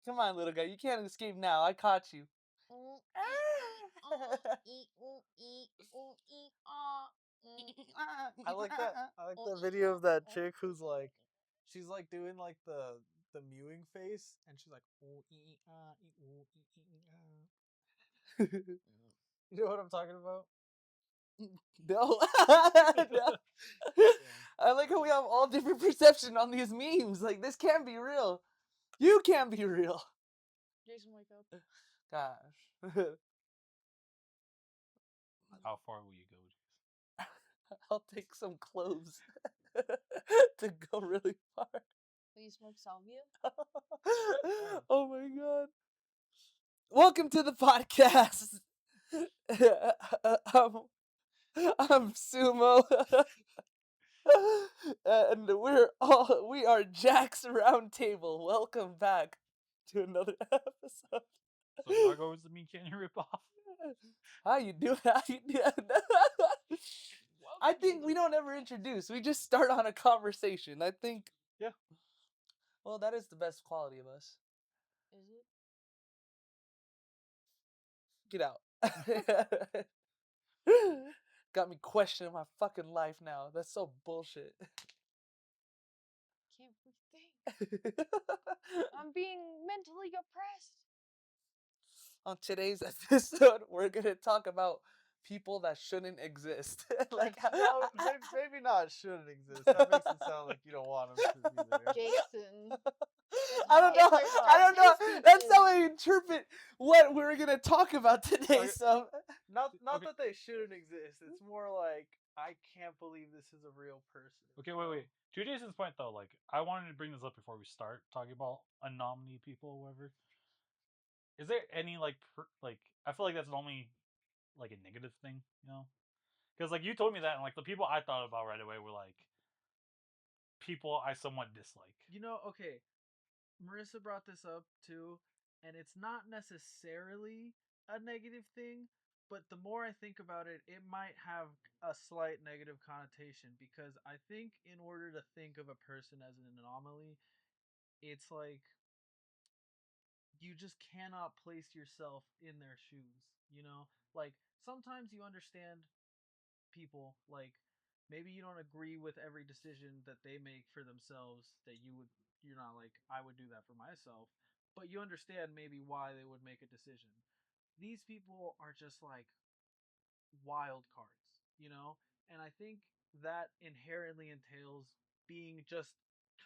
Come on, little guy. You can't escape now. I caught you. I like that. I like the video of that chick who's like, she's like doing like the mewing face, and she's like, ooh, ooh, you know what I'm talking about? No. No. I like how we have all different perception on these memes. Like, this can't be real. You can't be real. Jason, wake up. Gosh. How far will you go, Jason? I'll take some cloves to go really far. Will you smoke salvia? Oh my god. Welcome to the podcast. I'm Sumo. And we are Jack's Roundtable. Welcome back to another episode. So Largo is the mean candy ripoff. How you doing? How you doing? I think we don't ever introduce. We just start on a conversation. I think. Yeah. Well, that is the best quality of us. Is it? Get out. Got me questioning my fucking life now. That's so bullshit. Can't think. I'm being mentally oppressed. On today's episode, we're gonna talk about people that shouldn't exist. Like, No, maybe not shouldn't exist. That makes it sound like you don't want them to be there. Jason. I don't know. I don't know. His That's people. how I interpret what we're gonna talk about today. Okay. So, Not Okay. that they shouldn't exist. It's more like, I can't believe this is a real person. Okay, wait. To Jason's point though, like I wanted to bring this up before we start talking about anomaly people, or whatever. Is there any like I feel like that's only like a negative thing, you know? Because like you told me that, and like the people I thought about right away were like people I somewhat dislike. You know, okay, Marissa brought this up too, and it's not necessarily a negative thing, but the more I think about it, it might have a slight negative connotation, because I think in order to think of a person as an anomaly, it's like you just cannot place yourself in their shoes, you know? Like sometimes you understand people, like maybe you don't agree with every decision that they make for themselves, that you're not like, I would do that for myself, but you understand maybe why they would make a decision. These people are just like wild cards, you know? And I think that inherently entails being just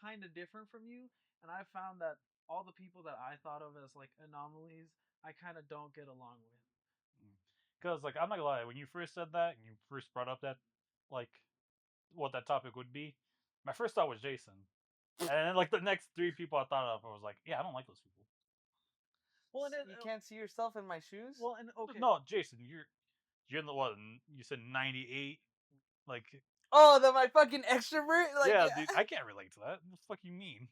kind of different from you. And I found that all the people that I thought of as like anomalies, I kind of don't get along with. Because like I'm not gonna lie, when you first said that and you first brought up that like what that topic would be, my first thought was Jason, and then like the next three people I thought of, I was like, yeah, I don't like those people. Well, and you can't see yourself in my shoes. well, and okay, No, Jason, you're in the what? You said 98. Like, Oh, my fucking extrovert. Like, yeah, dude, I can't relate to that. What the fuck you mean?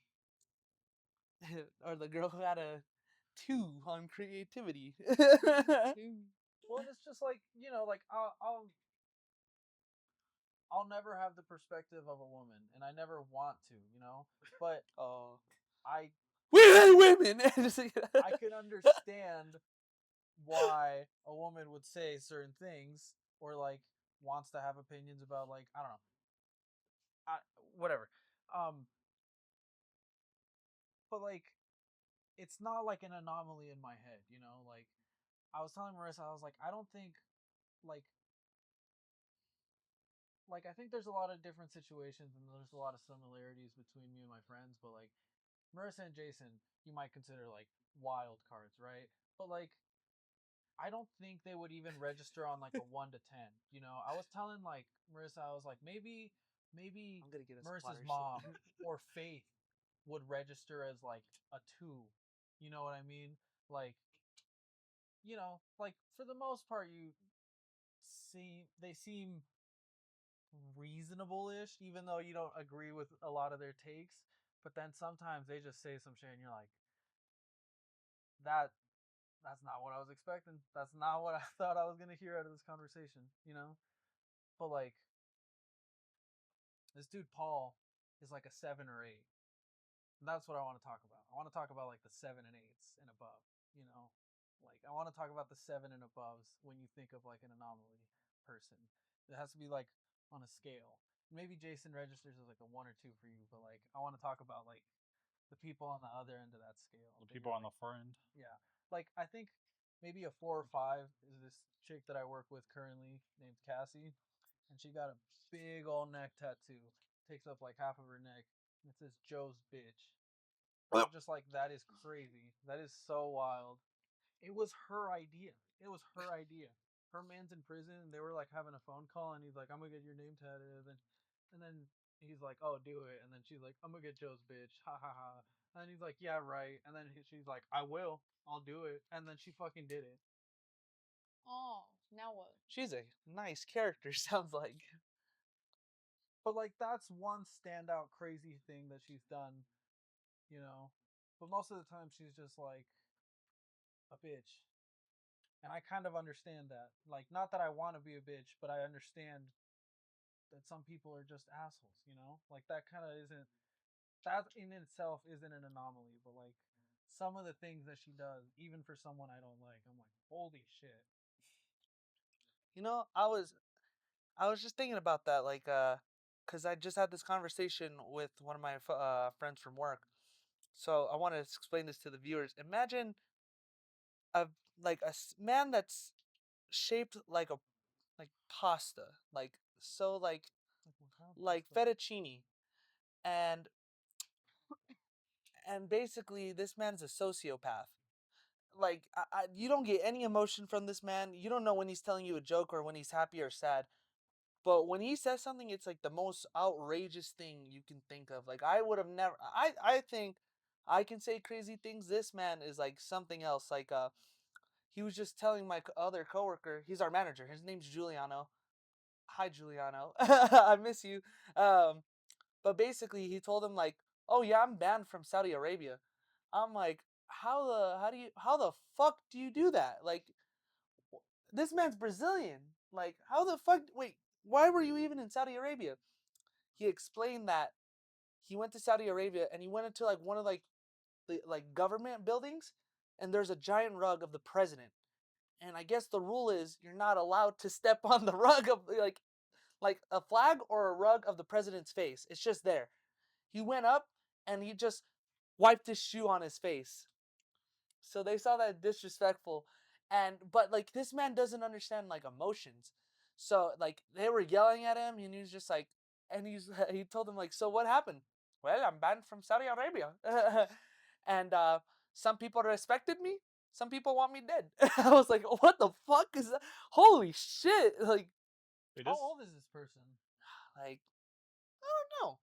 or the girl who had a 2 on creativity. well, and it's just like, you know, like I'll never have the perspective of a woman, and I never want to, you know. But Oh, I women. I can understand why a woman would say certain things, or like wants to have opinions about, like, I don't know, whatever. Um, but like it's not like an anomaly in my head, you know. Like I was telling Marissa, I was like, I don't think like I think there's a lot of different situations and there's a lot of similarities between me and my friends, but like Marissa and Jason, you might consider like wild cards, right? But like I don't think they would even register on like a 1 to 10. You know, I was telling like Marissa, I was like, maybe I'm gonna get a Marissa's splatter mom shit. or Faith would register as like a 2. You know what I mean? Like, you know, like for the most part, they seem reasonable-ish, even though you don't agree with a lot of their takes. But then sometimes they just say some shit, and you're like, that that's not what I was expecting. That's not what I thought I was gonna hear out of this conversation, you know? But like this dude Paul is like a 7 or 8. That's what I want to talk about. I want to talk about like the 7 and 8s and above. You know, like I want to talk about the 7 and aboves when you think of like an anomaly person. It has to be like on a scale. Maybe Jason registers as like a 1 or 2 for you, but like I want to talk about like the people on the other end of that scale. The people on the far end. Yeah, like I think maybe a 4 or 5 is this chick that I work with currently named Cassie, and she got a big old neck tattoo, takes up like half of her neck, and it says Joe's bitch. I'm just like, that is crazy. That is so wild. It was her idea. It was her idea. Her man's in prison, and they were like having a phone call, and he's like, "I'm gonna get your name tatted," and then he's like, "Oh, do it," and then she's like, "I'm gonna get Joe's bitch," ha ha ha. And he's like, "Yeah, right." And then she's like, "I will. I'll do it." And then she fucking did it. Oh, now what? She's a nice character, sounds like. But like, that's one standout crazy thing that she's done, you know. But most of the time, she's just like a bitch. And I kind of understand that. Like, not that I want to be a bitch, but I understand that some people are just assholes, you know? Like, that kind of isn't, that in itself isn't an anomaly, but like, some of the things that she does, even for someone I don't like, I'm like, holy shit. You know, I was just thinking about that, like, cause I just had this conversation with one of my friends from work. So I want to explain this to the viewers. Imagine a man that's shaped like pasta, like so like fettuccine, and basically this man's a sociopath. Like you don't get any emotion from this man. You don't know when he's telling you a joke or when he's happy or sad. But when he says something, it's like the most outrageous thing you can think of. Like I would have never. I think I can say crazy things. This man is like something else. Like he was just telling my other coworker. He's our manager. His name's Giuliano. Hi Giuliano, I miss you. Um, but basically he told him like, oh yeah, I'm banned from Saudi Arabia. I'm like, how the fuck do you do that? Like this man's Brazilian. Like how the fuck? Wait, why were you even in Saudi Arabia? He explained that he went to Saudi Arabia and he went into like one of like the like government buildings, and there's a giant rug of the president. And I guess the rule is you're not allowed to step on the rug of like a flag or a rug of the president's face. It's just there. He went up and he just wiped his shoe on his face. So they saw that disrespectful. And but like this man doesn't understand like emotions. So like they were yelling at him and he was just like and he told them like, so what happened? Well, I'm banned from Saudi Arabia. And some people respected me, some people want me dead. I was like, what the fuck is that? Holy shit. Wait, How this old is this person? Like I don't know.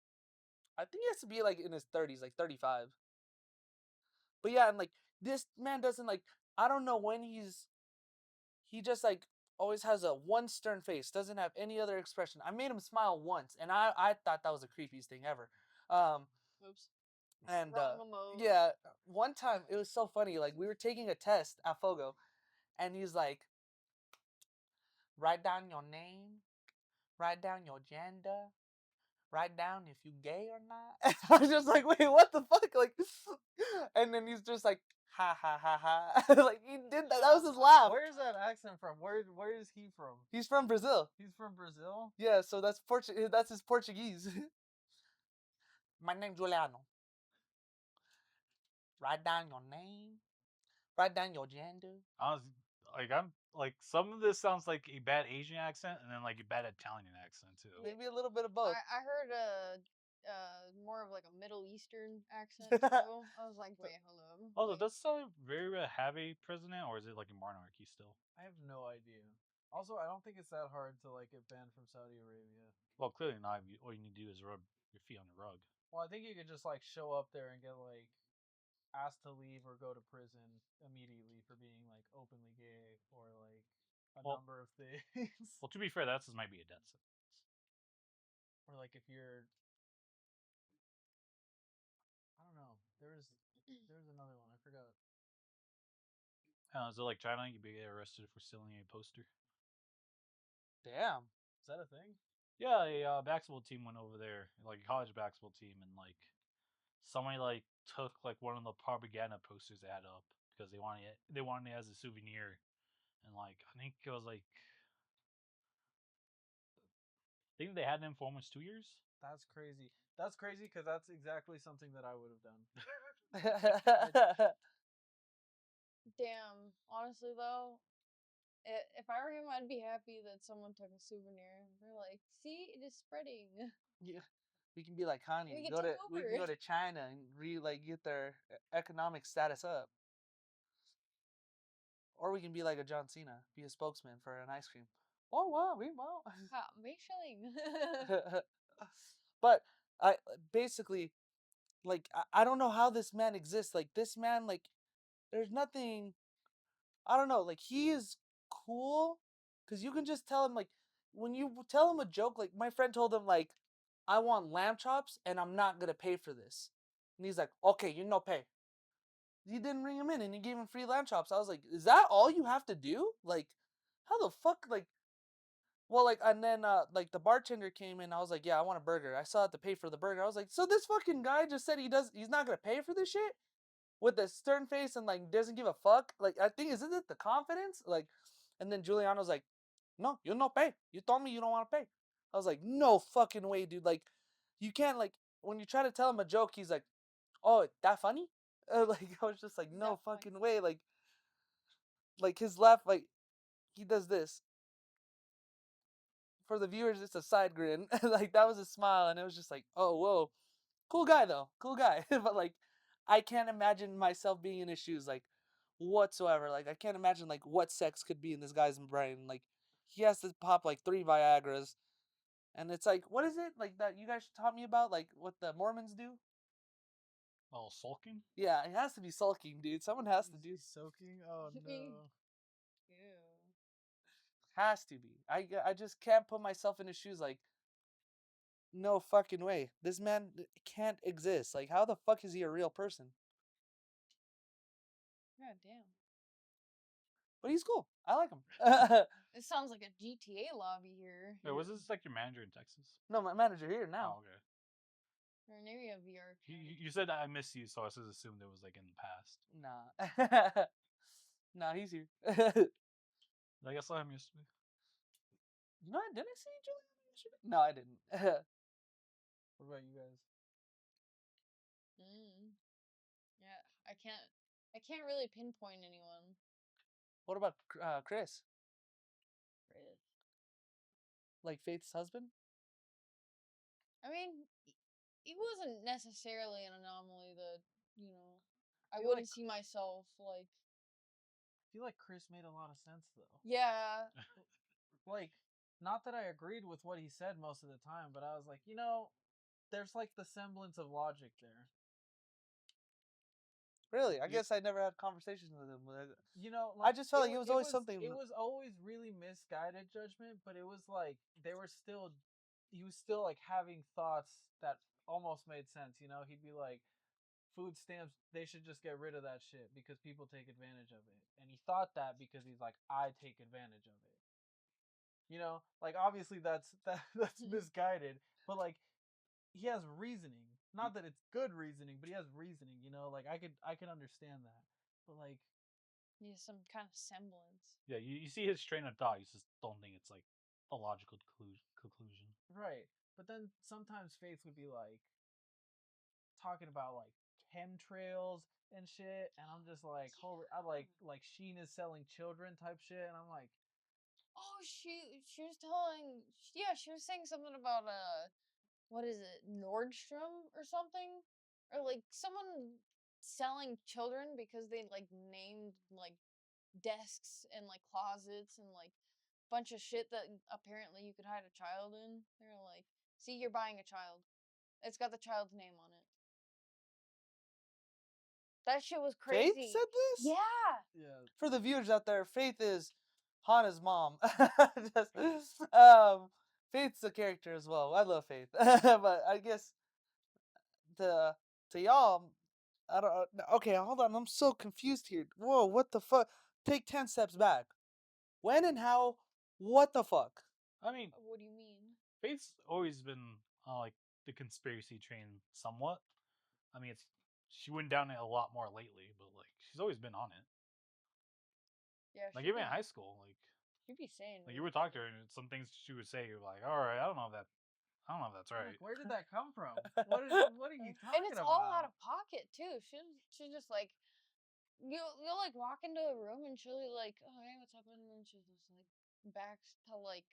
I think he has to be like in his 30s, like 35. But yeah, and like this man doesn't like I don't know when he just like always has a one stern face, doesn't have any other expression. I made him smile once and I thought that was the creepiest thing ever. Um Oops. and Wrong emote. yeah, one time it was so funny. Like we were taking a test at Fogo and he's like, write down your name, write down your gender, write down if you gay or not. I was just like, wait, what the fuck? Like, and then he's just like, ha ha ha ha. Like he did that. That was his laugh. Where's that accent from? Where is he from? He's from Brazil. He's from Brazil? Yeah, so that's That's his Portuguese. My name's Juliano. Write down your name. Write down your gender. honestly, like I'm like some of this sounds like a bad Asian accent and then like a bad Italian accent too. Maybe a little bit of both. I heard more of like a Middle Eastern accent too. I was like, wait, hello. Also, Wait. does Saudi Arabia have a president or is it like a monarchy still? I have no idea. Also, I don't think it's that hard to like get banned from Saudi Arabia. Well, clearly not. All you need to do is rub your feet on the rug. Well, I think you could just like show up there and get like asked to leave or go to prison immediately for being like openly gay or like a Well- number of things. Well, to be fair, that's might be a death sentence. Or like if you're, I don't know. There's another one. I forgot. Is it like China? You get arrested for stealing a poster. Damn. Is that a thing? Yeah, a basketball team went over there, like a college basketball team, and like somebody like took like one of the propaganda posters they had up because they wanted it as a souvenir, and like I think it was like I think they had him for almost 2 years. That's crazy. That's crazy because that's exactly something that I would have done. Damn. Honestly, though, if I were him, I'd be happy that someone took a souvenir. They're like, see, it is spreading. Yeah. We can be like Kanye. We can Go take to we can over. go to China and get their economic status up. Or we can be like a John Cena, be a spokesman for an ice cream. Oh wow, we wow. Ha, make shilling. But I basically like I don't know how this man exists. Like this man, like there's nothing. I don't know. Like he is cool because you can just tell him like when you tell him a joke. Like my friend told him like, I want lamb chops and I'm not gonna pay for this. And he's like, okay, you no pay. He didn't ring him in and he gave him free lamb chops. I was like, is that all you have to do? Like, how the fuck like well, like, and then, like, the bartender came in. I was like, "Yeah, I want a burger." I still had to pay for the burger. I was like, "So this fucking guy just said he's not gonna pay for this shit with a stern face and like doesn't give a fuck." Like, I think isn't it the confidence? Like, and then Giuliano's like, "No, you no pay. You told me you don't want to pay." I was like, "No fucking way, dude. Like, you can't like when you try to tell him a joke, he's like, oh, that funny." Like, I was just like, "No That funny. fucking way." Like his laugh, like he does this for the viewers, it's a side grin. Like that was a smile, and it was just like, oh whoa, cool guy though, cool guy. But like, I can't imagine myself being in his shoes, like whatsoever. Like I can't imagine like what sex could be in this guy's brain. Like he has to pop like 3 Viagra's, and it's like, what is it like that you guys taught me about? Like what the Mormons do? Oh, sulking. Yeah, it has to be sulking, dude. Someone has to do. He's soaking. Oh no. Ew. Has to be. I just can't put myself in his shoes. Like no fucking way. This man can't exist. Like, how the fuck is he a real person? God damn. But he's cool. I like him. This sounds like a GTA lobby here. Wait, was this like your manager in Texas? No, my manager here now. Oh, okay. Or maybe a VR You said I miss you, so I just assumed it was like in the past. Nah. Nah, he's here. Like I saw him yesterday. No, did I see Julian yesterday? No, I didn't. What about you guys? Yeah, I can't really pinpoint anyone. What about Chris? Chris. Like Faith's husband? I mean, he wasn't necessarily an anomaly that, you know, I feel wouldn't like- see myself like. I feel like Chris made a lot of sense though. Yeah, Like, not that I agreed with what he said most of the time, but I was like, there's like the semblance of logic there. Really? I You- guess I never had conversations with him. Like I just felt like it was always something. It was always really misguided judgment, but it was like he was still like having thoughts that almost made sense. He'd be like, food stamps, they should just get rid of that shit because people take advantage of it, and he thought that because he's like, I take advantage of it. Like obviously that's misguided, but like he has reasoning. Not that it's good reasoning, but he has reasoning. Like I could understand that, but like yeah, some kind of semblance. Yeah, you see his train of thought. You just don't think it's like a logical conclusion. right. But then sometimes Faith would be like talking about like chemtrails and shit, and I'm just like, I like Sheen is selling children type shit, and I'm like, Oh, she was telling, yeah, she was saying something about what is it, Nordstrom or something, or like someone selling children because they like named like desks and like closets and like bunch of shit that apparently you could hide a child in. They're like, see, you're buying a child. It's got the child's name on it. That shit was Faith crazy. said this? Yeah. yeah, For the viewers out there, Faith is Hana's mom. Faith's a character as well. I love Faith. But I guess to to y'all, I don't. Okay, hold on. I'm so confused here. Whoa, what the fuck? Take 10 steps back. When and how? What the fuck? I mean, What do you mean? Faith's always been like the conspiracy train somewhat. I mean, she went down it a lot more lately, but like she's always been on it. Yeah, Like she even in be high school, she be saying like you weird would talk to shit. her and some things she would say, you're like, all right, I don't know if that's I'm like, right. where did that come from? What are you And talking it's all out about? of pocket too. She's just like you'll like walk into a room and she'll be like, oh hey, what's up? And then she's just like back to like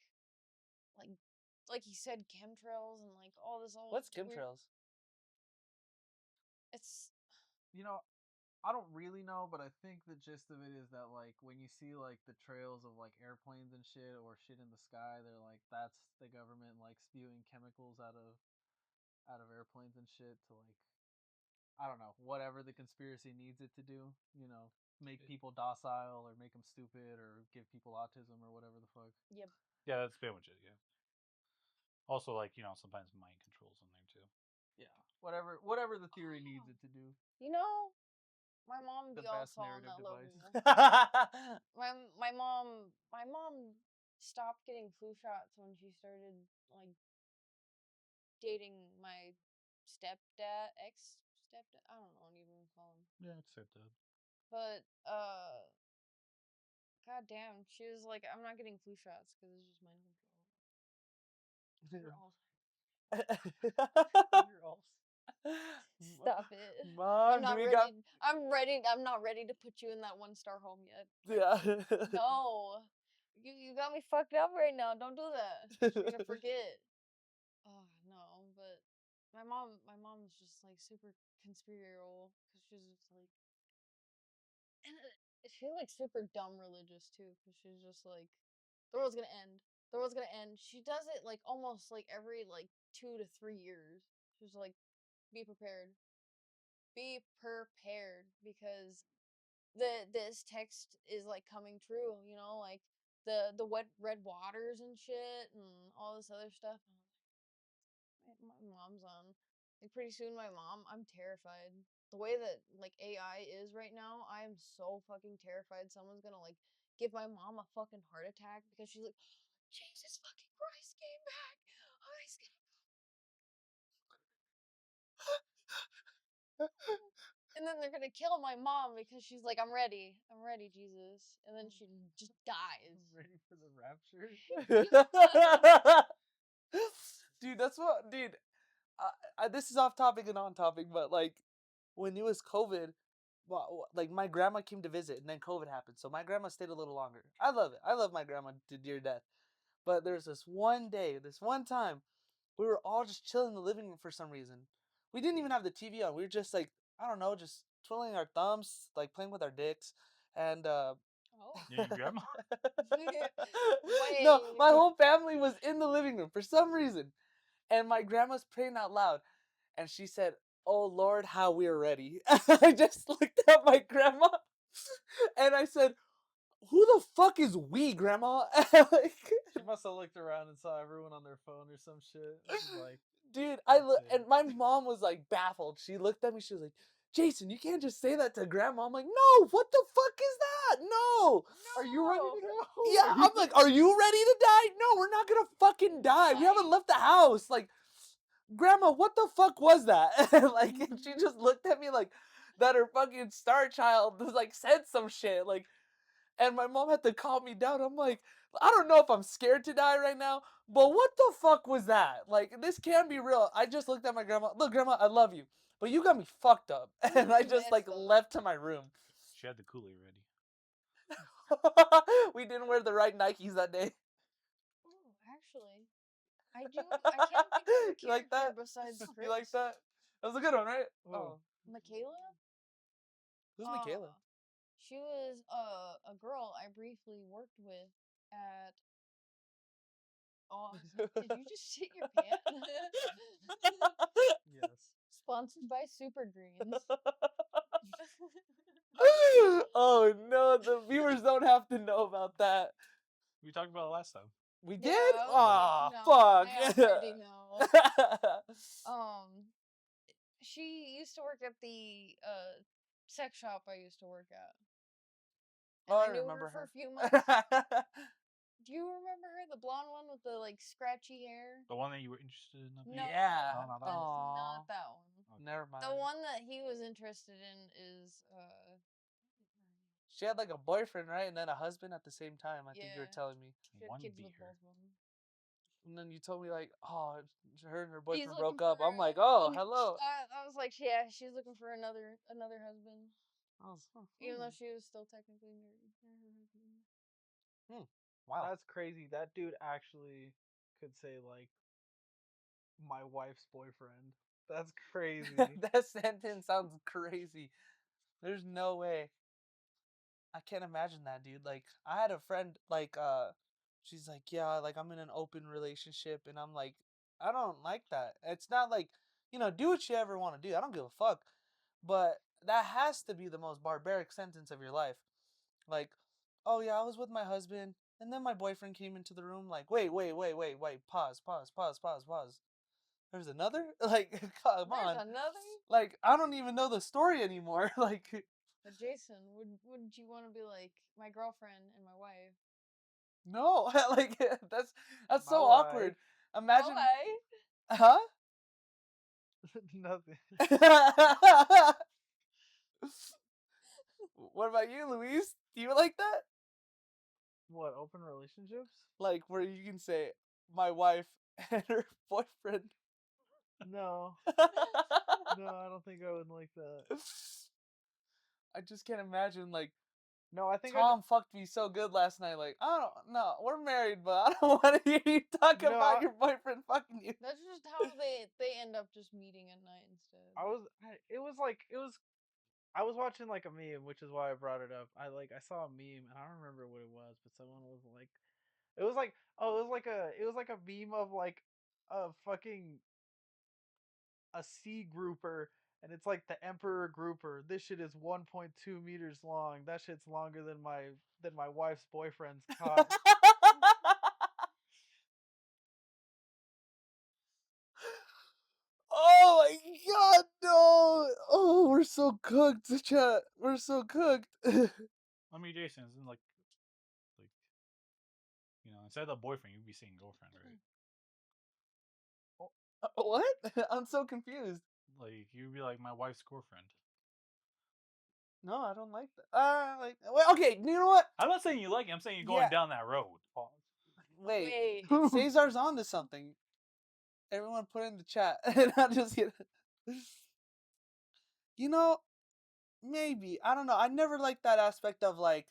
like he said chemtrails and like all this all What's weird. chemtrails? It's You know, I don't really know, but I think the gist of it is that like when you see like the trails of like airplanes and shit or shit in the sky, they're like that's the government like spewing chemicals out of airplanes and shit to like I don't know, whatever the conspiracy needs it to do, make people docile or make them stupid or give people autism or whatever the fuck. yep. Yeah, that's pretty much it. Yeah. Also, like sometimes mind controls in there too. Yeah, whatever the theory needs it to do. You know, my mom The be best also on narrative that device. level. My mom stopped getting flu shots when she started like dating my stepdad, ex stepdad. I don't know what even call him. Yeah, accept that. But god damn, she was like, I'm not getting flu shots because it's just mind control. You're all You're all stop it. I'm Mom, do not we got? ready. I'm ready. I'm not ready to put you in that 1-star home yet. Yeah. No, you got me fucked up right now. Don't do that. You're gonna forget. Oh no, but my mom's just like super conspiratorial because she's just like, and she's like super dumb religious too because she's just like, the world's gonna end. The world's gonna end. She does it like almost like every like 2 to 3 years. She's like, be prepared. Be prepared because this text is like coming true. You know, like the wet red waters and shit and all this other stuff. My mom's on. Like pretty soon, I'm terrified. The way that like AI is right now, I am so fucking terrified. Someone's gonna like give my mom a fucking heart attack because she's like, Jesus fucking Christ came back. Oh, he's gonna. And then they're gonna kill my mom because she's like, I'm ready, Jesus. And then she just dies. ready for the rapture. Dude, that's what, dude. This is off topic and on topic, but like when it was COVID, like my grandma came to visit, and then COVID happened, so my grandma stayed a little longer. I love it. I love my grandma to dear death. But there's this one day, this one time, we were all just chilling in the living room for some reason. We didn't even have the TV on. We were just like, I don't know, just twiddling our thumbs, like playing with our dicks, and Oh. Yeah, your grandma. no, Wait. my whole family was in the living room for some reason, and my grandma's praying out loud, and she said, "Oh Lord, how we're ready." I just looked at my grandma, and I said, "Who the fuck is we, Grandma?" Like, She must have looked around and saw everyone on their phone or some shit. She's like, dude, that's it. and my mom was like baffled. She looked at me. She was like, "Jason, you can't just say that to Grandma." I'm like, "No, what the fuck is that? No." Are you ready No. to go? Yeah, I'm like, "Are you ready to die?" No, we're not gonna fucking die. We haven't left the house. Like, Grandma, what the fuck was that? Like, and she just looked at me like that her fucking star child was like said some shit. Like, and my mom had to calm me down. I'm like, I don't know if I'm scared to die right now, but what the fuck was that? Like, this can't be real. I just looked at my grandma. Look, Grandma, I love you, but you got me fucked up. And I just like Messed up. left to my room. She had the Kool-Aid ready. We didn't wear the right Nikes that day. Oh, actually, I do. I can't think of a You like character that? besides You like Chris. that? That was a good one, right? Whoa. Oh, Michaela? who's Uh, Michaela? she was a girl I briefly worked with at. Oh, I was like, did you just shit your pants? Yes. Sponsored by Super Greens. Oh no, the viewers don't have to know about that. We talked about it last time. We Yeah, did? I was like, Aw, no, fuck. I already know. She used to work at the sex shop I used to work at, and Oh, I I knew her remember for a her. few months. Do you remember her, the blonde one with the like scratchy hair? The one that you were interested in. Up No, here? Yeah. No, not that that one. is Aw. not that one. Never mind. The one that he was interested in is She had like a boyfriend, right, and then a husband at the same time. I think you were Yeah. telling me. she had One kids beat with her. both of them. And then you told me like, oh, her and her He's boyfriend looking broke up. for I'm like, oh, oh, hello. I was like, yeah, she's looking for another husband, I was, oh, even though she was still technically married to her husband. wow. That's crazy. That dude actually could say like my wife's boyfriend. That's crazy. That sentence sounds crazy. There's no way. I can't imagine that, dude. Like, I had a friend, like, she's like, yeah, like, I'm in an open relationship, and I'm like, I don't like that. It's not like, do what you ever want to do. I don't give a fuck. But that has to be the most barbaric sentence of your life. Like, oh, yeah, I was with my husband, and then my boyfriend came into the room, like, wait, pause, pause, pause, pause, pause. There's another? Like, come There's on. another. Like, I don't even know the story anymore. Like, But Jason, would you want to be like my girlfriend and my wife? no, like that's My so wife. awkward. Imagine, Okay. huh? Nothing. What about you, Louise? Do you like that? What, open relationships? Like where you can say my wife and her boyfriend. No. No, I don't think I would like that. I just can't imagine like No, I think Tom fucked me so good last night. Like I don't know, we're married, but I don't want to hear you talk You know, about your boyfriend fucking you. That's just how they end up just meeting at night instead. I was watching like a meme, which is why I brought it up. I saw a meme and I don't remember what it was, but someone was like it was like a meme of like a fucking a sea grouper, and it's like the emperor grouper. This shit is 1.2 meters long. That shit's longer than my wife's boyfriend's cock. Oh my god, no! Oh, we're so cooked, chat. We're so cooked. I mean, Jason, isn't like, instead of boyfriend, you'd be saying girlfriend, right? What? I'm so confused. Like, you'd be like my wife's girlfriend. No, I don't like that. Well, okay, you know what? I'm not saying you like it. I'm saying you're Yeah. going down that road. Pause. Wait, Cesar's on to something. Everyone put in the chat, and I'll just get. You know, maybe I don't know. I never liked that aspect of like,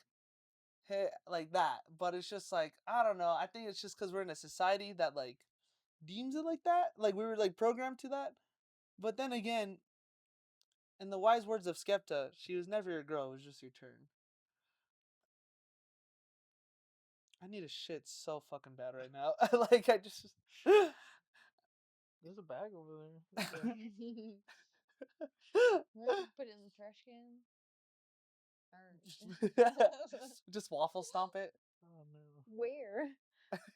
hey, like that. But it's just like I don't know. I think it's just because we're in a society that like deems it like that. Like we were like programmed to that. But then again, in the wise words of Skepta, she was never your girl. It was just your turn. I need a shit so fucking bad right now. Like I just. There's a bag over there. Put it in the trash can. Or... Just waffle stomp it. Oh no. Where?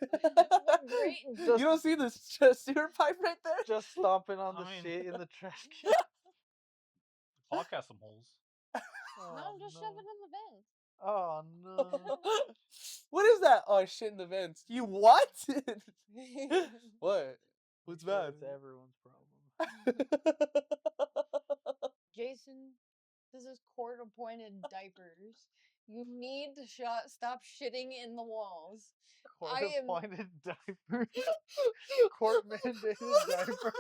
What great You don't see the sewer pipe right there? Just stomping on I the mean- shit in the trash can. Podcast some holes. Oh, No, just shove it no. in the vent. Oh no. What is that? Oh, shit in the vents. You what? What? What's Make sure bad? it's everyone's problem. Jason, this is court-appointed diapers. You need to stop shitting in the walls. Court I am. appointed diapers. Court mandated diapers.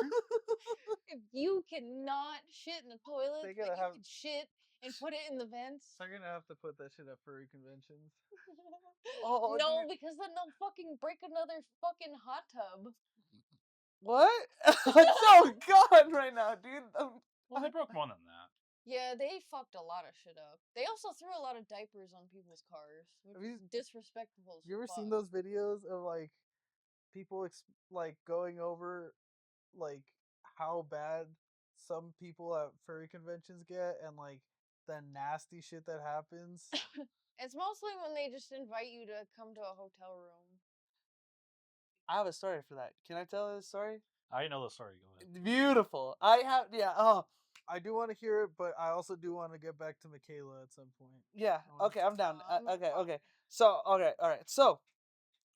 If you cannot shit in the toilet, They're but gonna you have can shit and put it in the vents. they're gonna have to put that shit at furry conventions. Oh, No, dude. because then they'll fucking break another fucking hot tub. What? I'm so gone right now, dude. Well, they broke more than that. Yeah, they fucked a lot of shit up. They also threw a lot of diapers on people's cars, which Have you- is disrespectful as You ever fuck. seen those videos of like people like going over like how bad some people at furry conventions get and like the nasty shit that happens? It's mostly when they just invite you to come to a hotel room. I have a story for that. Can I tell this story? I know the story. Go ahead. Beautiful. I have, yeah. Oh, I do want to hear it, but I also do want to get back to Michaela at some point. yeah. Okay, I'm down. I'm Okay, fine. okay. So, okay, all right. So,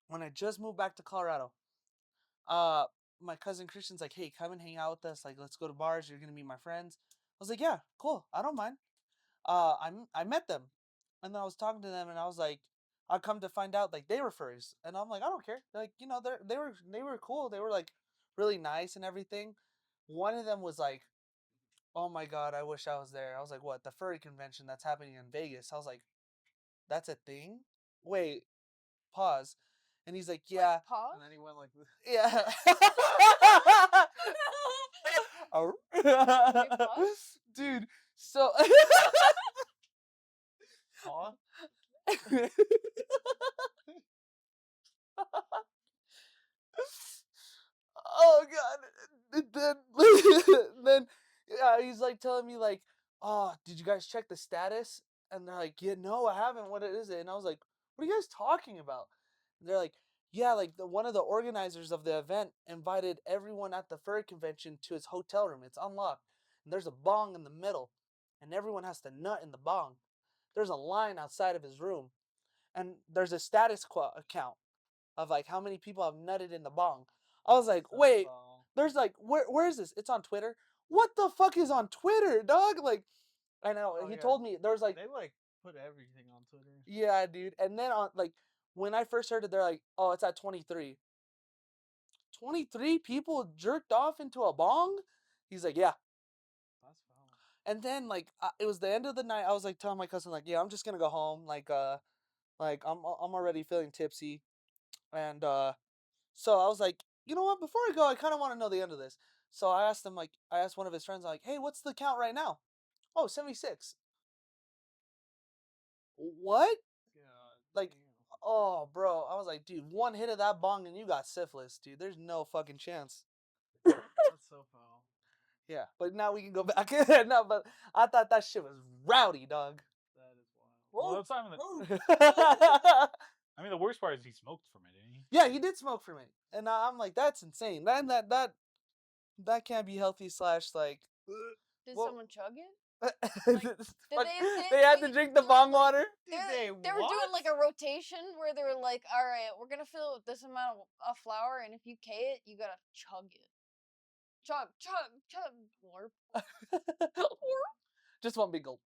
when I just moved back to Colorado, uh, my cousin Christian's like, hey, come and hang out with us. Like, let's go to bars. You're gonna meet my friends. I was like, yeah, cool. I don't mind. I met them, and then I was talking to them, and I was like, I come to find out like they were furries, and I'm like, I don't care. Like, they were cool. They were like really nice and everything. One of them was like, oh my god, I wish I was there. I was like, what? The furry convention that's happening in Vegas. I was like, that's a thing. Wait, pause. And he's like, yeah, Like, pause? And then he went like this. yeah. Oh. Wait, pause? Dude, so Paw? oh god. Then he's like telling me like, oh, did you guys check the status? And they're like, yeah, no, I haven't. What is it? And I was like, what are you guys talking about? And they're like, yeah, like one of the organizers of the event invited everyone at the furry convention to his hotel room. It's unlocked, and there's a bong in the middle, and everyone has to nut in the bong. There's a line outside of his room, and there's a status account of like how many people have nutted in the bong. I was like, wait, there's like, where is this? It's on Twitter. What the fuck is on Twitter, dog? Like, I know. Oh, He yeah. told me there's like, They like put everything on Twitter. yeah, dude. And then on like when I first heard it, they're like, oh, it's at 23. 23 people jerked off into a bong. He's like, yeah. That's foul. And then like it was the end of the night. I was like telling my cousin like, yeah, I'm just gonna go home. Like I'm already feeling tipsy, and so I was like, you know what? Before I go, I kind of want to know the end of this. So I asked him, like, I asked one of his friends, like, hey, what's the count right now? Oh, 76. What? God Like, damn. oh, bro. I was like, dude, one hit of that bong and you got syphilis, dude. There's no fucking chance. That's so foul. Yeah, but now we can go back. No, but I thought that shit was rowdy, dog. That is wild. Well, that's not even the, Yeah, I mean, the worst part is he smoked from it, didn't he? he did smoke from it, and I'm like, that's insane. That can't be healthy. Slash, like, Did well, someone chug it? Fuck, they- they had to wait, drink the bong water. They were doing like a rotation where they were like, all right, we're gonna fill it with this amount of flour, and if you K it, you gotta chug it. Chug, chug, chug. Lorp. Just one big gulp.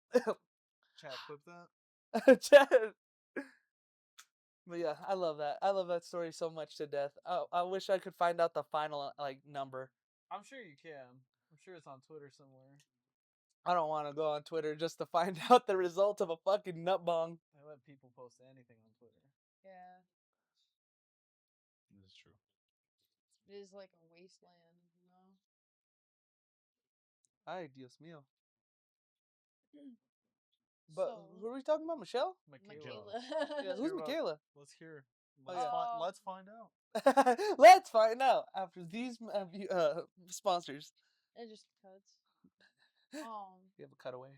Chat, clip that. But yeah, I love that. I love that story so much to death. I wish I could find out the final like number. I'm sure you can. I'm sure it's on Twitter somewhere. I don't want to go on Twitter just to find out the result of a fucking nut bong. They let people post anything on Twitter. Yeah, This is true. it is like a wasteland, you know. Ay, Dios mío. But So, who are we talking about? Michelle? Michaela. Yeah, who's Hear about- Michaela? Let's hear. Oh, Let's, yeah. let's find out. Let's find out after these sponsors. It just cuts. You have a cutaway.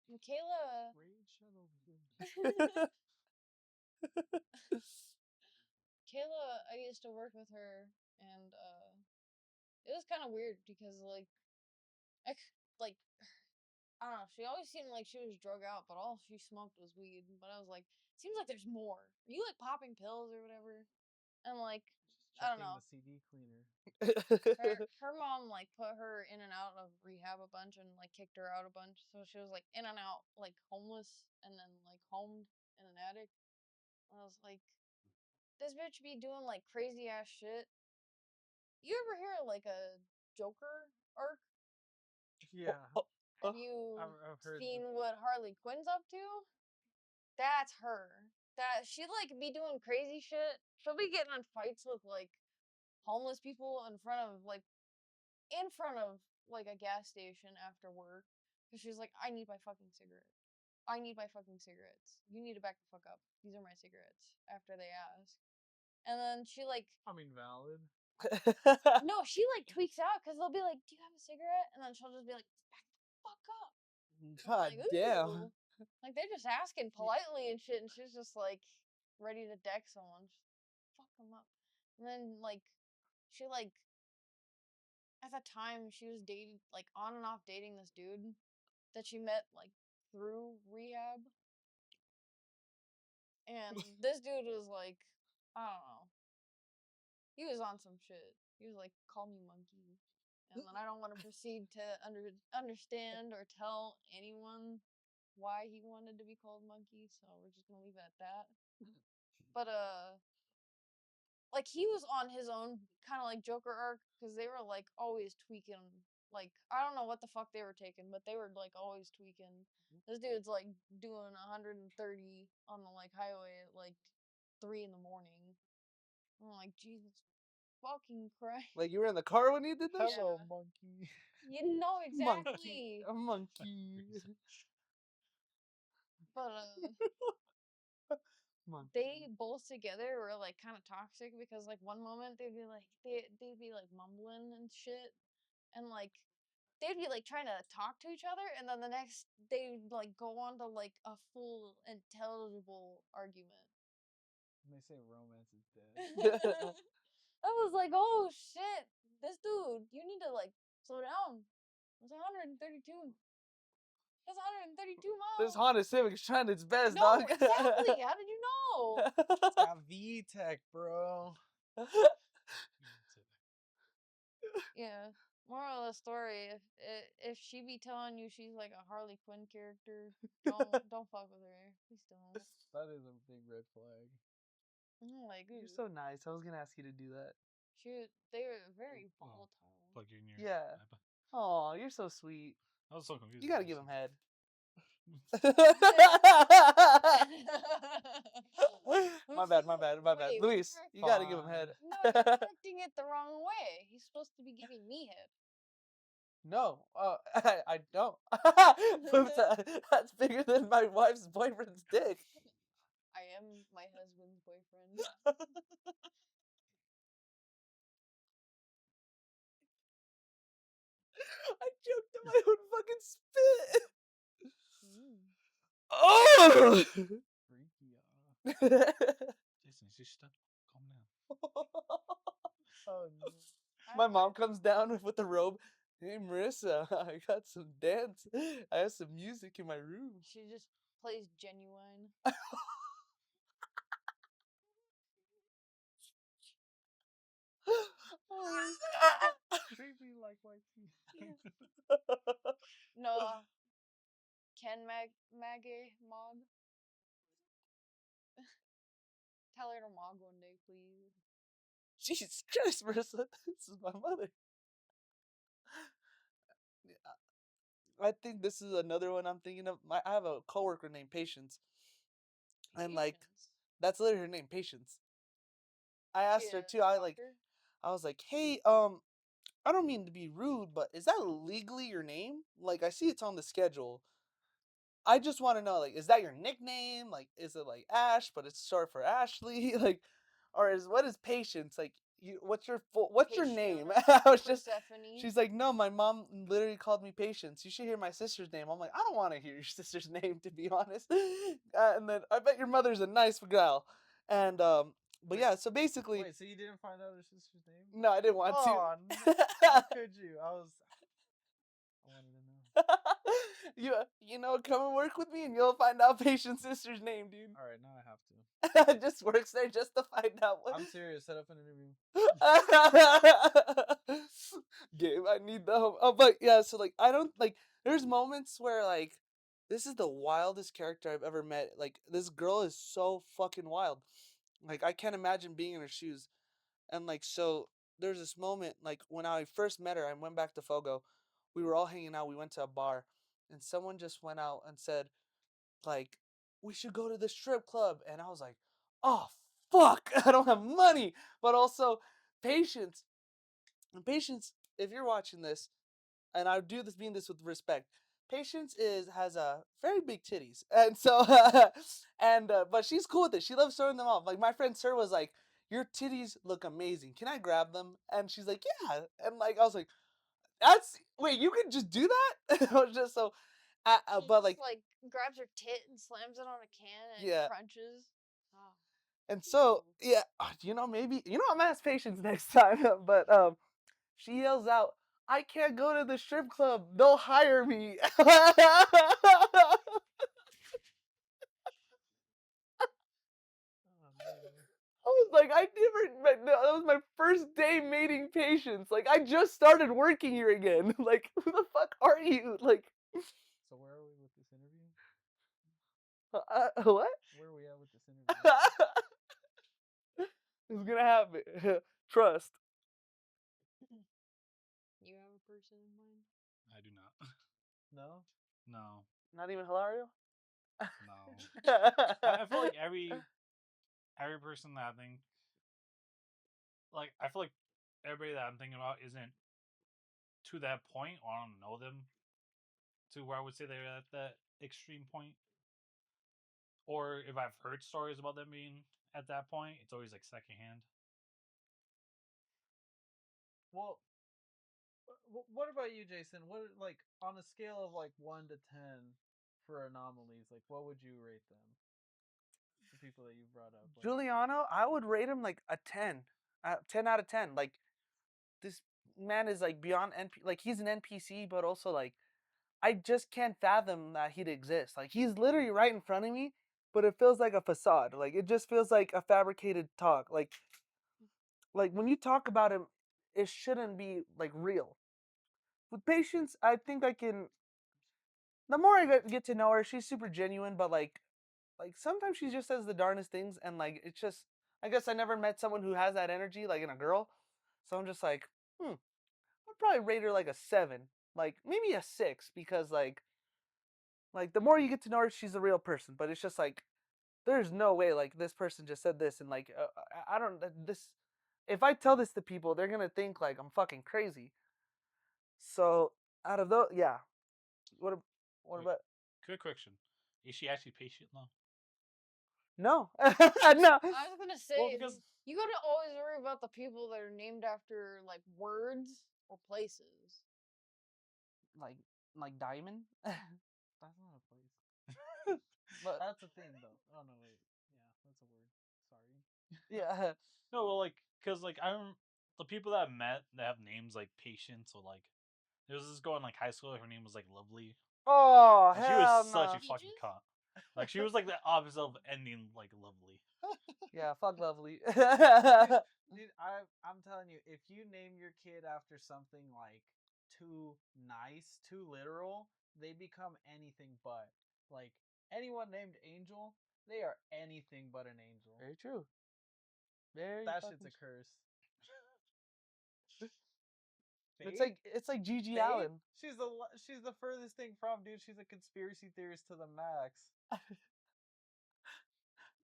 Michaela. Raid Kayla, I used to work with her, and it was kind of weird because like I don't know. She always seemed like she was drug out, but all she smoked was weed. But I was like, seems like there's more. Are you like popping pills or whatever? And like, I don't Checking know. the CD cleaner. Her mom like put her in and out of rehab a bunch and like kicked her out a bunch. So she was like in and out, like homeless, and then like homed in an attic. And I was like, this bitch be doing like crazy ass shit. You ever hear like a Joker arc? Yeah. Have you I've heard seen what Harley Quinn's up to? That's her. That she like be doing crazy shit. She'll be getting in fights with like homeless people in front of like a gas station after work. Cause she's like, I need my fucking cigarette. I need my fucking cigarettes. You need to back the fuck up. These are my cigarettes. After they ask. And then she like I mean, valid. no, she like tweaks out because they'll be like, "Do you have a cigarette?" And then she'll just be like, "Back the fuck up." God Like, damn. ooh. Like they're just asking politely and shit, and she's just like ready to deck someone. Just fuck them up. And then like she like at the time she was dating like on and off dating this dude that she met like through rehab. And this dude was like, I don't know. He was on some shit. He was like, "Call me monkey," and then I don't want to proceed to understand or tell anyone why he wanted to be called monkey, so we're just gonna leave it at that. But like he was on his own kind of like Joker arc because they were like always tweaking. Like I don't know what the fuck they were taking, but they were like always tweaking. This dude's like doing 130 on the like highway at like 3 in the morning. I'm like, Jesus fucking Christ! Like you were in the car when you did that? Hello, monkey. You know Monkey, exactly. a monkey, But monkey. they both together were like kind of toxic because like one moment they'd be like mumbling and shit, and like they'd be like trying to talk to each other, and then the next they'd like go on to like a full intelligible argument. And they say romance is dead. I was like, oh shit, this dude, you need to like slow down. It's 132. That's 132 This miles. Honda Civic is trying its best, No, dog. exactly. How did you know? It's got V-Tech, bro. Yeah. Moral of the story: if she be telling you she's like a Harley Quinn character, don't fuck with her. Please don't. That is a big red flag. I'm like, You're ooh. so nice. I was gonna ask you to do that. They were very Oh, volatile. Plug in your Yeah. iPad. Oh, you're so sweet. I was so confused. You gotta give him head. My bad. Wait, Luis, you gotta give him head. no, you're correcting it the wrong way. He's supposed to be giving me head. No, I don't. That's bigger than my wife's boyfriend's dick. I am my husband's boyfriend. I choked on my own fucking spit. Mm. Oh! Freaky. Jason, just calm down. Oh no. My mom comes down with the robe. Hey, Marissa, I got some dance. I have some music in my room. She just plays Genuine. Creepy like white teeth. No, Ken Maggie Mog. Tell her to Mog one day, please. Jesus Christ, Marissa, this is my mother. I think this is another one I'm thinking of. I have a coworker named Patience, and like Patience. that's literally her name, Patience. I She asked her a too. I doctor? was like, hey, I don't mean to be rude, but is that legally your name? Like, I see it's on the schedule. I just want to know, like, is that your nickname? Like, is it like Ash, but it's short for Ashley? Like, or what is Patience? Like, what's your name? Patience. I was just, Persephone. she's like, no, my mom literally called me Patience. You should hear my sister's name. I'm like, I don't want to hear your sister's name, to be honest. And then I bet your mother's a nice gal. And but Wait, yeah, so basically, Wait, so you didn't find out her sister's name? no, I didn't want Oh, to. how could you? I wanted to know. You know, come and work with me and you'll find out Patient's sister's name, dude. All right, now I have to. It just works there just to find out what. I'm serious. Set up an interview. Gabe, I need the home. Oh, but yeah, so like I don't like. There's moments where like this is the wildest character I've ever met. Like this girl is so fucking wild. Like I can't imagine being in her shoes. And like so, there's this moment like when I first met her. I went back to Fogo. We were all hanging out. We went to a bar, and someone just went out and said, like, we should go to the strip club. And I was like, oh, fuck, I don't have money. But also, Patience. And Patience, if you're watching this, and I do this mean this with respect, Patience has a very big titties, and so but she's cool with it. She loves showing them off. Like my friend Sir was like, "Your titties look amazing. Can I grab them?" And she's like, "Yeah." And like I was like, "That's wait, you can just do that?" I was just so, She but just like grabs her tit and slams it on a can and yeah. it crunches. Oh. And so, yeah, maybe I'm gonna ask Patience next time. But she yells out, "I can't go to the strip club. They'll hire me." Oh, man. I was like, I never. That was my first day mating patients. Like, I just started working here again. Like, who the fuck are you? Like, So where are we with this interview? what? Where are we at with this interview? It's gonna happen. Trust. You have a person in mind? I do not. No. No, Not even Hilario. no. I feel like every person that I think, like, I feel like everybody that I'm thinking about isn't to that point, or I don't know them to where I would say they're at that extreme point. Or if I've heard stories about them being at that point, it's always like secondhand. Well, what about you, Jason? What, like, on a scale of like 1 to 10 for anomalies? Like, what would you rate them? The people that you brought up. Like, Giuliano, I would rate him like a 10. 10 out of 10. Like, this man is like beyond like he's an NPC, but also like I just can't fathom that he'd exist. Like he's literally right in front of me, but it feels like a facade. Like it just feels like a fabricated talk. Like when you talk about him, it shouldn't be like real. With patience, I think I can. The more I get to know her, she's super genuine, but like sometimes she just says the darndest things, and like it's just. I guess I never met someone who has that energy, like in a girl. So I'm just like, I'd probably rate her like a 7, like maybe a 6, because like the more you get to know her, she's a real person. But it's just like there's no way like this person just said this, and like I don't this. If I tell this to people, they're gonna think like I'm fucking crazy. So out of those, yeah. What what Wait, about quick question: is she actually patient though? no? No. I was gonna Well, say because you gotta always worry about the people that are named after like words or places. like like diamond. that's not a place. But That's a thing, though. Oh no, wait. Yeah, that's a word. Sorry. yeah. no, well, like, because like the people that I met that have names like Patience, or like there was this girl in like high school. Her name was like Lovely, Oh and she was hell such no. a fucking Peaches? cunt. Like she was like the opposite of ending like Lovely. Yeah, fuck lovely. Dude, I'm telling you, if you name your kid after something like too nice, too literal, they become anything but. Like anyone named Angel, they are anything but an angel. Very true. Very That shit's fucking a curse. Faith? it's like Gigi Faith? Allen. She's the furthest thing from, dude. She's a conspiracy theorist to the max.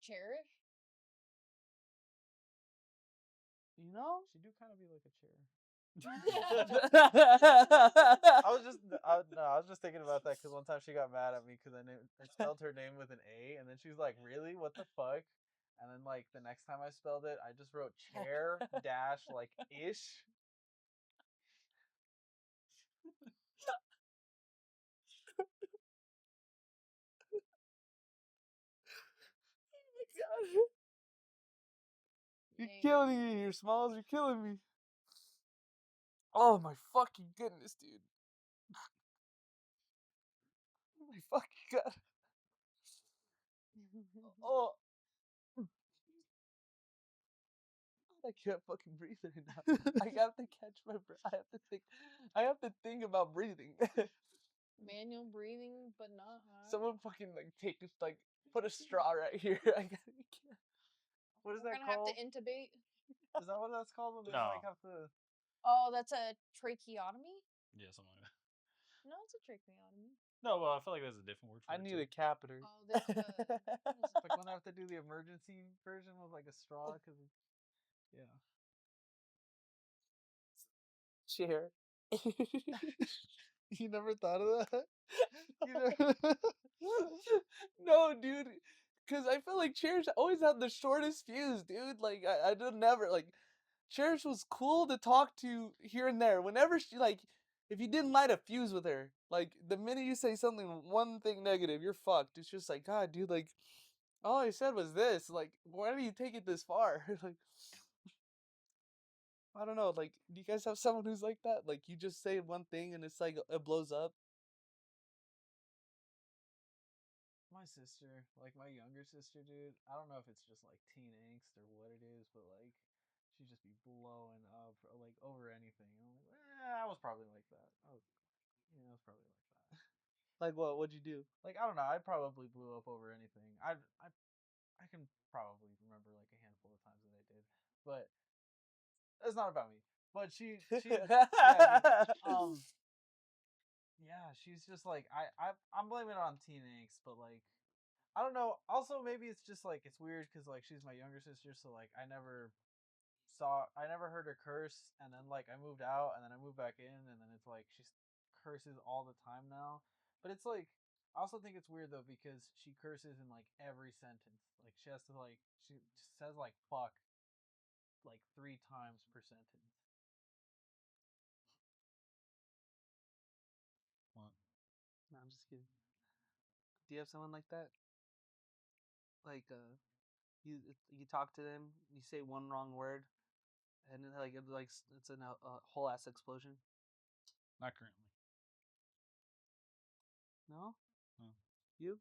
Cherish? You know? She do kind of be like a chair. I I was just thinking about that because one time she got mad at me because I spelled her name with an A, and then she was like, "Really? What the fuck?" And then like the next time I spelled it, I just wrote chair dash like ish. You're Hey, killing me, your smiles, you're killing me. Oh my fucking goodness, dude. Oh my fucking god. Oh, I can't fucking breathe right now. I have to catch my breath. I have to think. I have to think about breathing. manual breathing, but not hot. Someone fucking like take this like put a straw right here. I can't. What is We're that gonna have to called? intubate. Is that what that's called when they No, like have to? Oh, that's a tracheotomy? yeah, something like that. No, it's a tracheotomy. No, well, I feel like there's a different word for I it need too. a catheter. Oh, there's the what is It's like when they have to do the emergency version with like a straw because yeah. Chair. You never thought of that? You never. No, dude. Cause I feel like Cherish always had the shortest fuse, dude. Like I don't never like Cherish was cool to talk to here and there. Whenever she like if you didn't light a fuse with her, like the minute you say something one thing negative, you're fucked. It's just like, God, dude, like all I said was this. Like, why do you take it this far? Like I don't know, like do you guys have someone who's like that? Like you just say one thing and it's like it blows up? my sister, like my younger sister, dude. I don't know if it's just like teen angst or what it is, but like she'd just be blowing up like over anything. I'm like, I was probably like that. I was probably like that. Like what? What'd you do? Like I don't know. I probably blew up over anything. I can probably remember like a handful of times that I did, but it's not about me. But she's yeah, dude. Um, yeah, she's just like I'm blaming it on teen angst, but like I don't know. Also, maybe it's just like it's weird because like she's my younger sister, so like I never heard her curse, and then like I moved out, and then I moved back in, and then it's like she curses all the time now. But it's like I also think it's weird though because she curses in like every sentence. Like she has to like she says like fuck like 3 times per sentence. What? No, I'm just kidding. Do you have someone like that? Like you talk to them, you say one wrong word, and then like it's a whole ass explosion. Not currently. No, No. you?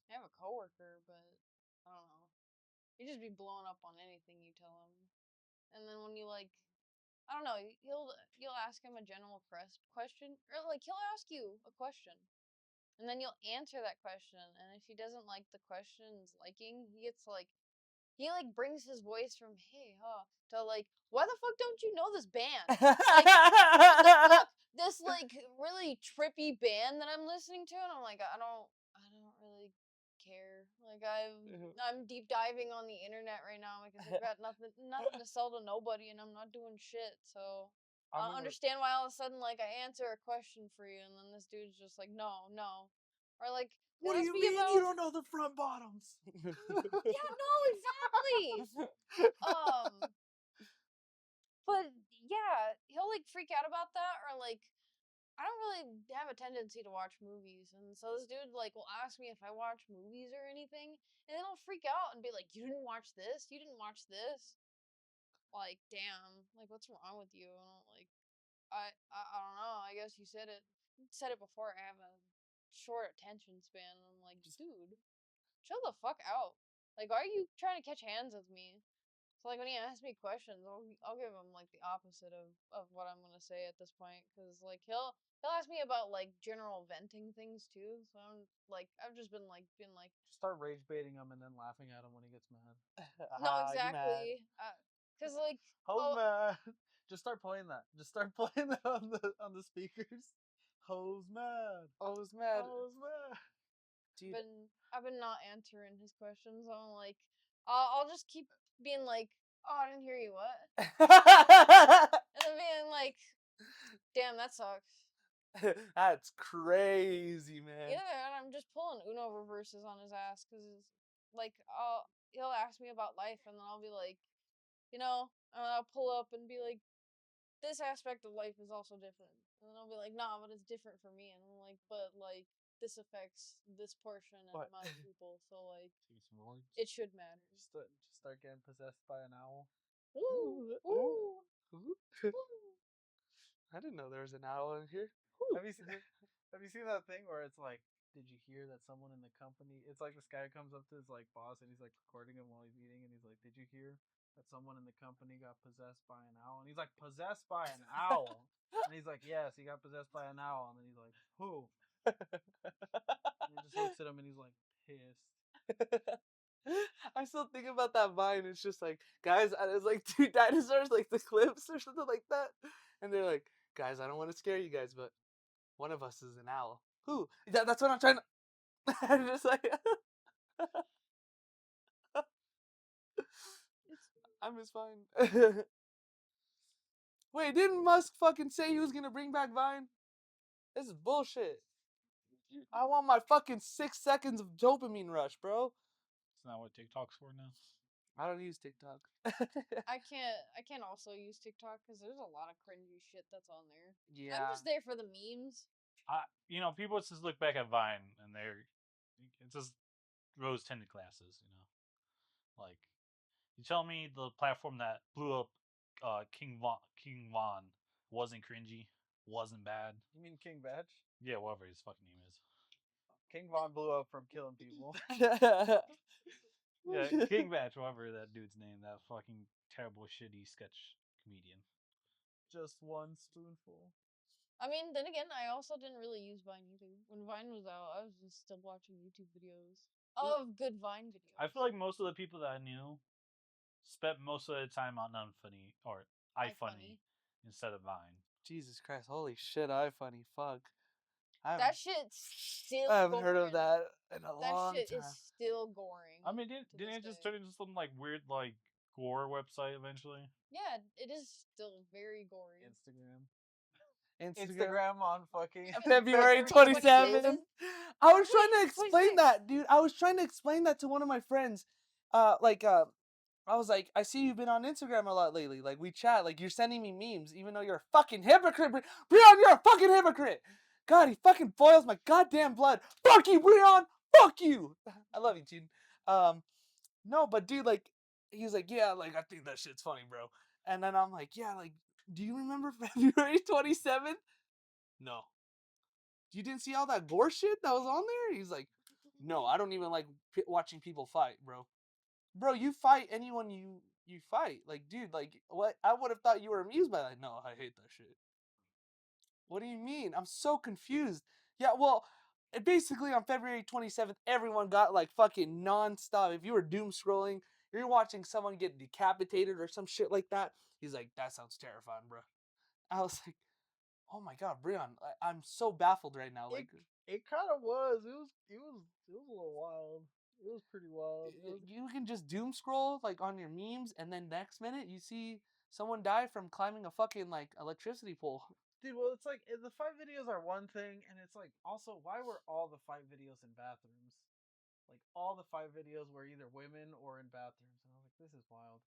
I have a coworker, but I don't know. He just be blowing up on anything you tell him. And then when you like, I don't know, you'll ask him a general question, or like he'll ask you a question, and then you'll answer that question. And if he doesn't like the question's liking, he gets like he like brings his voice from hey huh to like why the fuck don't you know this band? Like what the fuck? This like really trippy band that I'm listening to, and I'm like I don't really care. Like I'm deep diving on the internet right now because I've got nothing to sell to nobody, and I'm not doing shit. So I I don't remember. understand why all of a sudden like I answer a question for you, and then this dude's just like no, or like What he'll do ask you me mean you about don't know the front bottoms? yeah no exactly but yeah, he'll like freak out about that, or like I don't really have a tendency to watch movies, and so this dude like will ask me if I watch movies or anything, and then he'll freak out and be like, "You didn't watch this? You didn't watch this?" Like, damn, like what's wrong with you? And I'm like, I don't know. I guess you said it before. I have a short attention span. And I'm like, dude, chill the fuck out. Like, why are you trying to catch hands with me? So like when he asks me questions, I'll give him like the opposite of what I'm gonna say at this point, because like he'll ask me about like general venting things too. So I'm like I've just been like Just start rage baiting him and then laughing at him when he gets mad. no You mad? exactly, because like Ho's oh mad. Just start playing that. Just start playing that on the speakers. Ho's mad. I was mad, Ho's mad. dude. I've been not answering his questions. So I'm like I'll just keep being like oh I didn't hear you what, and then being like damn that sucks. That's crazy, man. Either that, I'm just pulling Uno reverses on his ass because, like, he'll ask me about life, and then I'll be like, I'll pull up and be like, this aspect of life is also different, and then I'll be like, nah, but it's different for me, and I'm like, but like this affects this portion and What? amount of people, so like Take some roids. it should matter. Just start getting possessed by an owl. Woo, Ooh, ooh, woo, ooh. woo, I didn't know there was an owl in here. Have you seen, have you seen that thing where it's like, did you hear that someone in the company? It's like this guy comes up to his like boss and he's like recording him while he's eating, and he's like, "Did you hear that someone in the company got possessed by an owl?" And he's like, "Possessed by an owl?" And he's like, "Yes, he got possessed by an owl." And then he's like, "Who?" And he just looks at him and he's like pissed. I still think about that vine. It's just like, guys, it's like two dinosaurs, like the clips or something like that. And they're like, guys, I don't want to scare you guys, but one of us is an owl. Who? That's what I'm trying to. I'm just like, it's I'm just fine. Wait, didn't Musk fucking say he was gonna bring back Vine? This is bullshit. I want my fucking 6 seconds of dopamine rush, bro. Isn't that what TikTok's for now? I don't use TikTok. I can't also use TikTok because there's a lot of cringy shit that's on there. I'm Yeah. just there for the memes. People just look back at Vine and it's just rose tinted glasses. Like you tell me the platform that blew up King Von wasn't cringy, wasn't bad. You mean King Badge? Yeah, whatever his fucking name is. King Von blew up from killing people. Yeah, King Batch, whatever that dude's name, that fucking terrible, shitty sketch comedian. Just one spoonful. I mean, then again, I also didn't really use Vine either. When Vine was out, I was just still watching YouTube videos of good Vine videos. I feel like most of the people that I knew spent most of the time on Unfunny or iFunny instead of Vine. Jesus Christ, holy shit, iFunny, fuck. That shit's still I haven't going. heard of that in a That long shit time. is still goring. I mean, didn't it just turn into some like weird like gore website eventually? Yeah, it is still very gory. Instagram on fucking February 27th. I was trying to explain that, dude. I was trying to explain that to one of my friends. I was like, I see you've been on Instagram a lot lately. Like, we chat. Like, you're sending me memes, even though you're a fucking hypocrite. Breon, you're a fucking hypocrite. God, he fucking boils my goddamn blood. Fuck you, Breon. Fuck you. I love you, dude. No, but dude, like, he's like, yeah, like, I think that shit's funny, bro. And then I'm like, yeah, like, do you remember February 27th? No. You didn't see all that gore shit that was on there? He's like, no, I don't even like watching people fight, bro. Bro, you fight anyone you fight. Like, dude, like, what? I would have thought you were amused by that. No, I hate that shit. What do you mean? I'm so confused. Yeah, well, basically on February 27th, everyone got like fucking nonstop. If you were doom scrolling, you're watching someone get decapitated or some shit like that. He's like, that sounds terrifying, bro. I was like, oh my god, Breon, I'm so baffled right now. Like, it kind of was. It was a little wild. It was pretty wild. you can just doom scroll like on your memes, and then next minute you see someone die from climbing a fucking like electricity pole. Dude, well, it's like the fight videos are one thing, and it's like also why were all the fight videos in bathrooms? Like all the fight videos were either women or in bathrooms, and I was like, this is wild.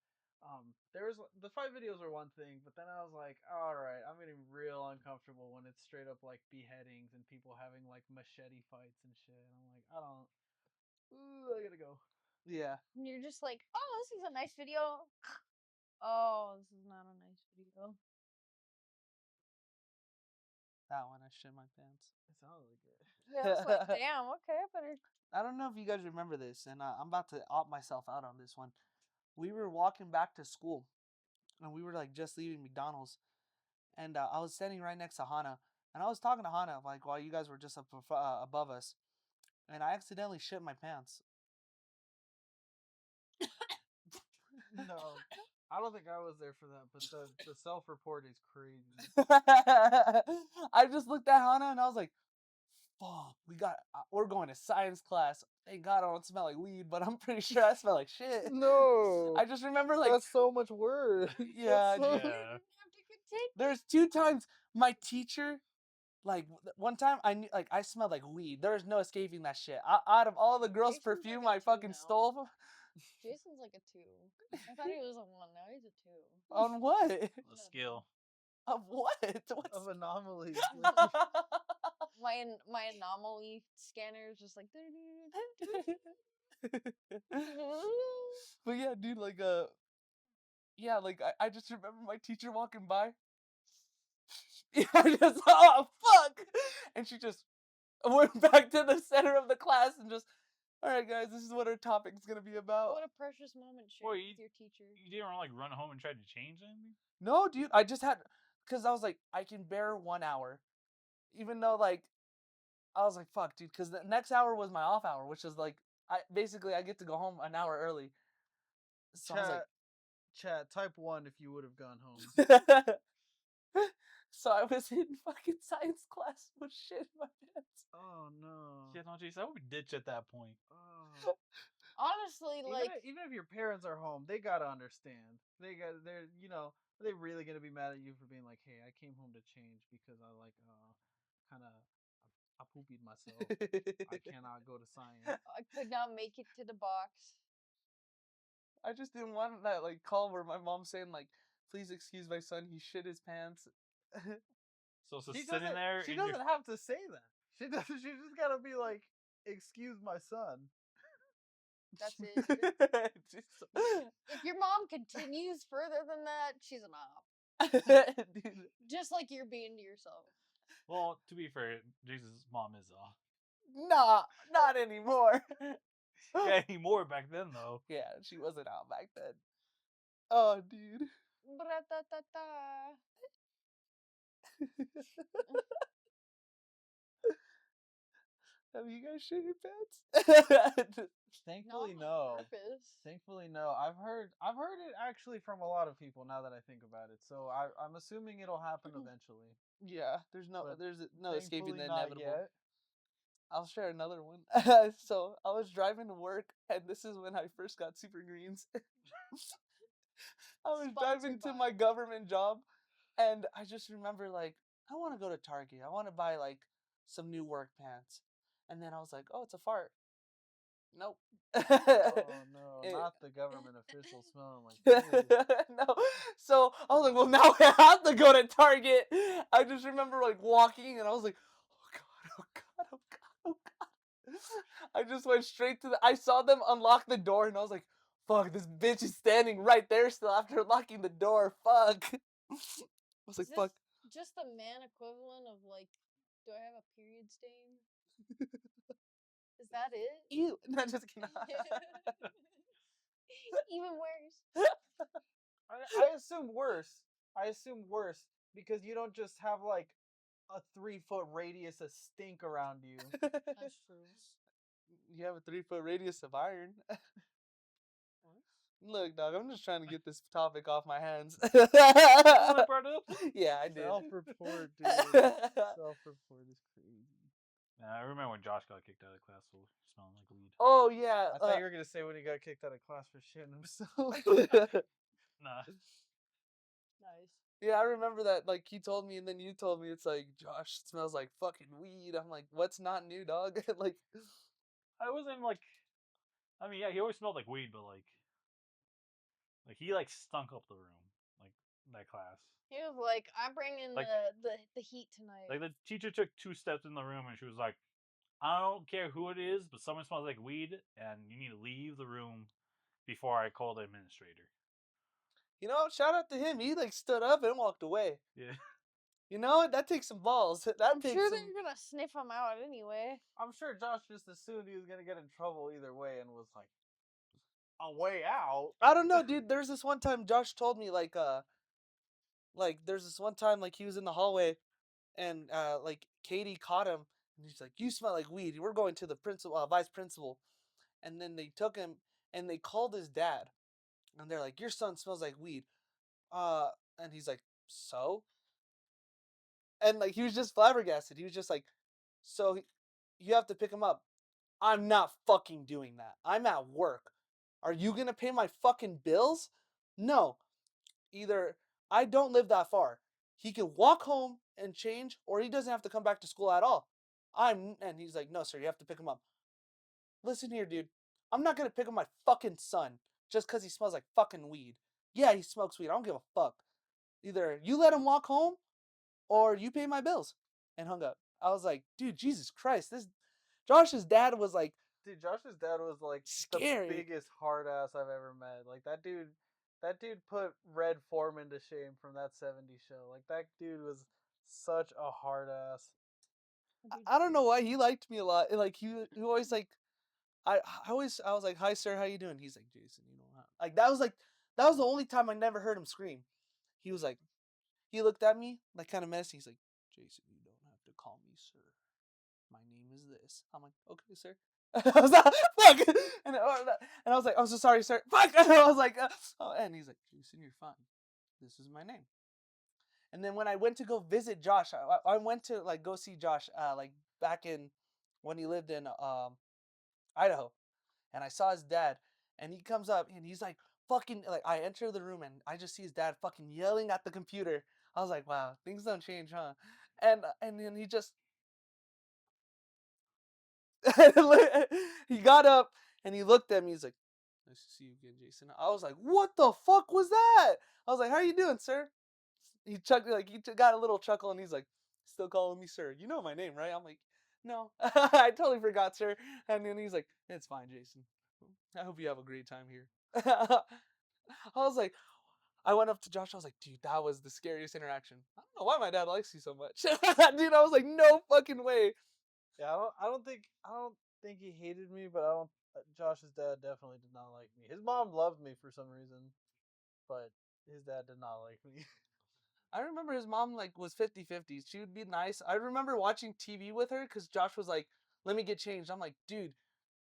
There's the fight videos were one thing, but then I was like, all right, I'm getting real uncomfortable when it's straight up like beheadings and people having like machete fights and shit. And I'm like, I don't. Ooh, I gotta go. Yeah. And you're just like, oh, this is a nice video. Oh, this is not a nice video. That one, I shit my pants. It sounded like it. Yeah, it's like, damn, okay, better. I don't know if you guys remember this, and I'm about to opt myself out on this one. We were walking back to school, and we were like just leaving McDonald's, and I was standing right next to Hana, and I was talking to Hana like while you guys were just up above us, and I accidentally shit my pants. No, I don't think I was there for that, but the self report is crazy. I just looked at Hana and I was like, "Fuck, we're going to science class. Thank God I don't smell like weed, but I'm pretty sure I smell like shit." No, I just remember like that's so much worse. Yeah, So... Yeah. there's 2 times my teacher, like one time I knew like I smelled like weed. There's no escaping that shit. Out of all the girls' Jason's perfume like a I 2 fucking now. stole. Jason's like a 2. I thought he was a 1. Now he's a 2. On what? A skill. Of what? What's of Anomaly. My anomaly scanner is just like. But yeah, dude, like yeah, like I just remember my teacher walking by. Yeah, I just oh fuck, and she just went back to the center of the class and just, all right, guys, this is what our topic's gonna be about. What a precious moment shared with your teacher. You didn't like run home and try to change anything? No, dude, I just had, cause I was like, I can bear 1 hour, even though like, I was like, fuck, dude, cause the next hour was my off hour, which is like, I get to go home an hour early. So I was like, Chat, type 1 if you would have gone home. so I was in fucking science class with shit in my pants. Oh no. Yeah, no, Jason, I would ditch at that point. Oh. Honestly, like even if your parents are home, they gotta understand. They're are they really gonna be mad at you for being like, hey, I came home to change because I like kind of I poopied myself. I cannot go to science. I could not make it to the box. I just didn't want that like call where my mom's saying like, please excuse my son, he shit his pants. So She sitting there. She doesn't have to say that. She doesn't. She just gotta be like, excuse my son. That's it. If your mom continues further than that, she's an op. Dude. Just like you're being to yourself. Well, to be fair, Jason's mom is off. Nah, not anymore. Yeah, anymore back then though. Yeah, she wasn't out back then. Oh, dude. Bra-ta-ta-ta. Have you guys shit your pants? Thankfully, Not no. on purpose. Thankfully, no. I've heard it actually from a lot of people now that I think about it. So I'm assuming it'll happen eventually. Yeah, there's But no escaping thankfully the not inevitable. yet. I'll share another one. So I was driving to work, and this is when I first got super greens. I was driving Sponsored to by- my government job, and I just remember like I want to go to Target. I want to buy like some new work pants, and then I was like, oh, it's a fart. Nope. Oh no, It- not the government official smelling like this. no. So I was like, well, now I have to go to Target. I just remember like walking, and I was like, oh god, oh god, oh god, oh god. I just went straight to the. I saw them unlock the door, and I was like, fuck, this bitch is standing right there still after locking the door. Fuck. I was like, Is this fuck. just the man equivalent of like, do I have a period stain? Is that it? Ew. No, just kidding. Even worse. I assume worse. I assume worse because you don't just have like a 3-foot radius of stink around you. That's true. You have a 3-foot radius of iron. Look, dog, I'm just trying to get this topic off my hands. You really brought it up? Yeah, I did. Self-report, dude. Self-report is crazy. Yeah, I remember when Josh got kicked out of class for smelling like weed. Oh yeah. I thought you were gonna say when he got kicked out of class for shitting himself. Nah. Nice. Yeah, I remember that. Like he told me, and then you told me it's like Josh smells like fucking weed. I'm like, what's not new, dog? Like, I wasn't like. I mean, yeah, he always smelled like weed, but like he like stunk up the room, like that class. He was like, I'm bringing Like- the heat tonight. Like the teacher took 2 steps in the room and she was like, "I don't care who it is, but someone smells like weed, and you need to leave the room before I call the administrator." you know, shout out to him. He like stood up and walked away. Yeah. You know, that takes some balls. That I'm takes sure some. they're gonna sniff him out anyway. I'm sure Josh just assumed he was gonna get in trouble either way and was like, a way out. I don't know, dude. There's this one time Josh told me like there's this one time like he was in the hallway, and like Katie caught him, and he's like, "You smell like weed. We're going to the principal, vice principal." And then they took him and they called his dad, and they're like, "Your son smells like weed." Uh, and he's like, "So?" And like he was just flabbergasted. He was just like, "So you have to pick him up." I'm not fucking doing that. I'm at work. Are you gonna pay my fucking bills? No. Either I don't live that far. He can walk home and change, or he doesn't have to come back to school at all. And he's like, no, sir, you have to pick him up. Listen here, dude. I'm not gonna pick up my fucking son just because he smells like fucking weed. Yeah, he smokes weed. I don't give a fuck. Either you let him walk home, or you pay my bills. And hung up. I was like, dude, Jesus Christ, this Josh's dad was like, Dude, Josh's dad was like Scary. the biggest hard ass I've ever met. Like that dude put Red Foreman to shame from that '70s show. Like that dude was such a hard ass. I don't know why he liked me a lot. Like he always like I always I was like, "Hi sir, how you doing?" He's like, "Jason, you know how." That was the only time I never heard him scream. He was like he looked at me like kind of messy. He's like, "Jason, you don't have to call me sir. My name is this." I'm like, "Okay, sir." I was like, "Fuck." And I was like, "I'm so sorry, sir." Fuck. And I was like, oh, and he's like, "Jason, you're fine. This is my name." And then when I went to go visit Josh, I went to like go see Josh like back in when he lived in Idaho, and I saw his dad, and he comes up and he's like fucking like I enter the room and I just see his dad fucking yelling at the computer. I was like, wow, things don't change, huh? And then he just he got up and he looked at me. He's like, "Nice to see you again, Jason." I was like, "What the fuck was that?" I was like, "How are you doing, sir?" He chuckled like got a little chuckle and he's like, "Still calling me sir? You know my name, right?" I'm like, "No, I totally forgot, sir." And then he's like, "It's fine, Jason. I hope you have a great time here." I was like, I went up to Josh. I was like, "Dude, that was the scariest interaction. I don't know why my dad likes you so much." Dude, I was like, "No fucking way." Yeah, I don't think he hated me, but I don't. Josh's dad definitely did not like me. His mom loved me for some reason, but his dad did not like me. I remember his mom like was 50-50. She would be nice. I remember watching TV with her because Josh was like, "Let me get changed." I'm like, "Dude,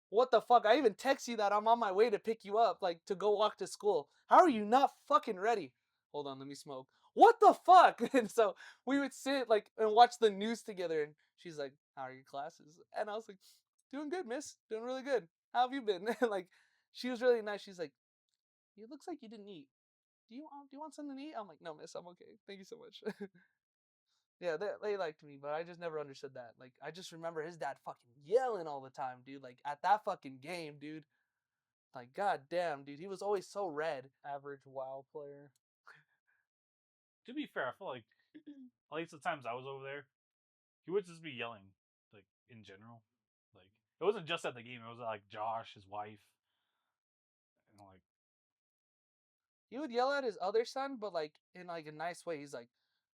what the fuck?" I even text you that I'm on my way to pick you up, like to go walk to school. How are you not fucking ready? Hold on, let me smoke. What the fuck? And so we would sit like and watch the news together. And she's like, "How are your classes?" And I was like, "Doing good, miss. Doing really good. How have you been?" And like, she was really nice. She's like, "It looks like you didn't eat. Do you want something to eat?" I'm like, "No, miss. I'm okay. Thank you so much." Yeah, they liked me, but I just never understood that. Like, I just remember his dad fucking yelling all the time, dude. Like at that fucking game, dude. Like, goddamn, dude, he was always so red. Average WoW player. To be fair, I feel like at least the times I was over there, he would just be yelling, like in general. Like it wasn't just at the game; it was like Josh, his wife, and like He would yell at his other son, but like in like a nice way. He's like,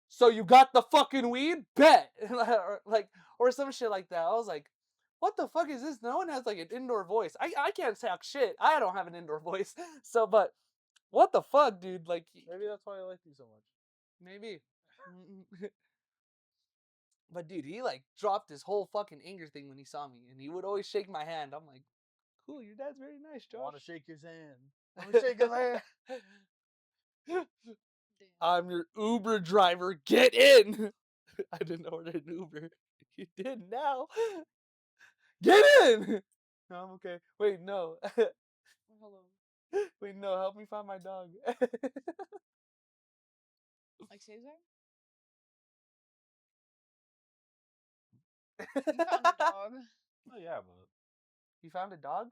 "So you got the fucking weed? Bet!" or some shit like that. I was like, "What the fuck is this? No one has like an indoor voice. I can't talk shit. I don't have an indoor voice." So, but what the fuck, dude? Like, Maybe that's why I like you so much. maybe. But dude, he like dropped his whole fucking anger thing when he saw me, and he would always shake my hand. I'm like, "Cool, your dad's very nice, I want to Josh." shake his hand. Let me shake his hand. Damn. I'm your Uber driver. Get in. I didn't order an Uber. You did now. Get in. No, I'm okay. Wait, no. Hello. Wait, no. Help me find my dog. Like Caesar? You found a dog. oh yeah, but You found a dog?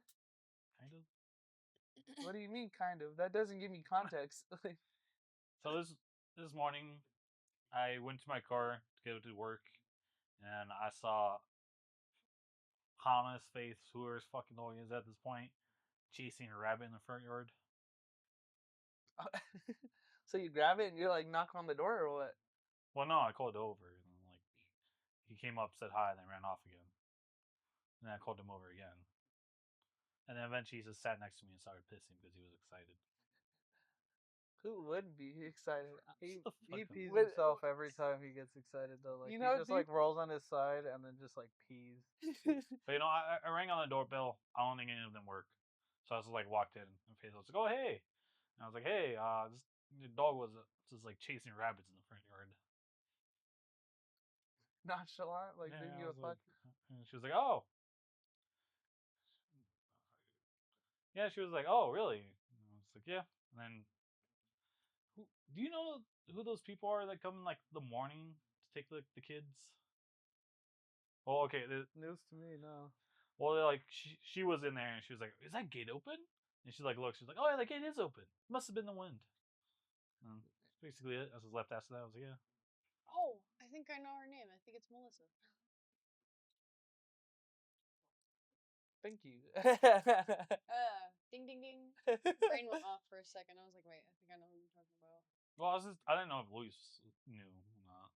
kind of. What do you mean, kind of? That doesn't give me context. So this morning, I went to my car to go to work, and I saw Hama's face, whoever his fucking dog is at this point, chasing a rabbit in the front yard. So you grab it and you're like knock on the door or what? Well, no, I called over, and like he came up, said hi, and then ran off again. And then I called him over again, and then eventually he just sat next to me and started pissing because he was excited. Who would be excited? He pees When- himself every time he gets excited though. Like You he know, just dude. like rolls on his side and then just like pees. But I rang on the doorbell. I don't think any of them work, so I just like walked in, and Faith was like, "Oh hey," and I was like, "Hey, this the dog was just like chasing rabbits in the front yard." Nonchalant, like Yeah, didn't I give a was fuck. like, and she was like, "Oh, yeah." She was like, "Oh, really?" And I was like, "Yeah." And then, who, do you know who those people are that come in like the morning to take the kids? Oh, okay. News to me, no. Well, they're like she was in there and she was like, "Is that gate open?" And she's like, "Look." She's like, "Oh yeah, the gate is open. Must have been the wind." And that's basically it. I was left after that. I was like, "Yeah." Oh, I think I know her name. I think it's Melissa. Thank you. Ding ding ding. Brain went off for a second. I was like, wait, I think I know who you're talking about. Well, I didn't know if Luis knew or not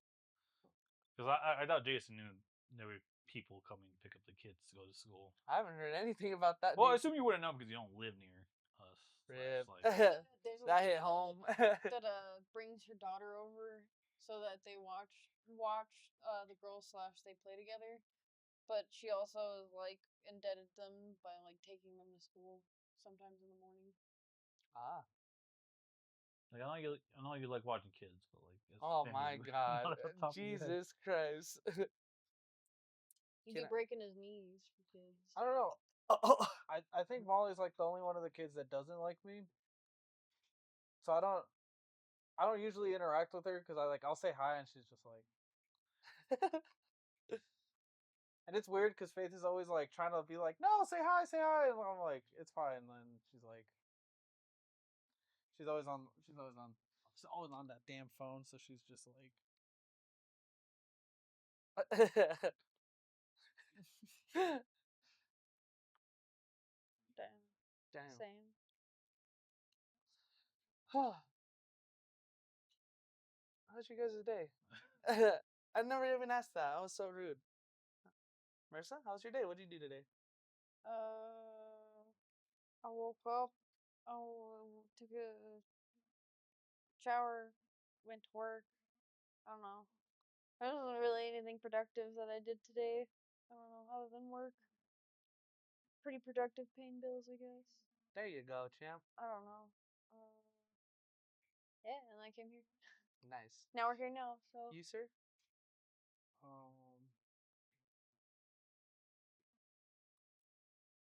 because I thought Jason knew there were people coming to pick up the kids to go to school. I haven't heard anything about that, Well, I dude. assume you wouldn't know because you don't live near us. Rip. Like, There's a That lady hit home. that brings her daughter over so that they watch the girls slash they play together. But she also like indebted them by like taking them to school sometimes in the morning. Ah. I know you like watching kids, but like, it's Oh family, my God. not at the top of your head. Jesus Christ. He'd Can be breaking his knees for kids. I don't know. Oh. I think Molly's like the only one of the kids that doesn't like me. So I don't usually interact with her because I'll say hi and she's just like, and it's weird because Faith is always like trying to be like, no, say hi, and I'm like, it's fine. And then she's like, she's always on that damn phone. So she's just like, Damn. Damn. Sam. How's you guys' day? I never even asked that. I was so rude. Marissa, how's your day? What did you do today? I woke up. I took a shower, went to work. I don't know. There wasn't really anything productive that I did today. I don't know, other than work. Pretty productive paying bills, I guess. There you go, champ. I don't know. Yeah, and I came here. Nice. Now we're here now, so. You, sir?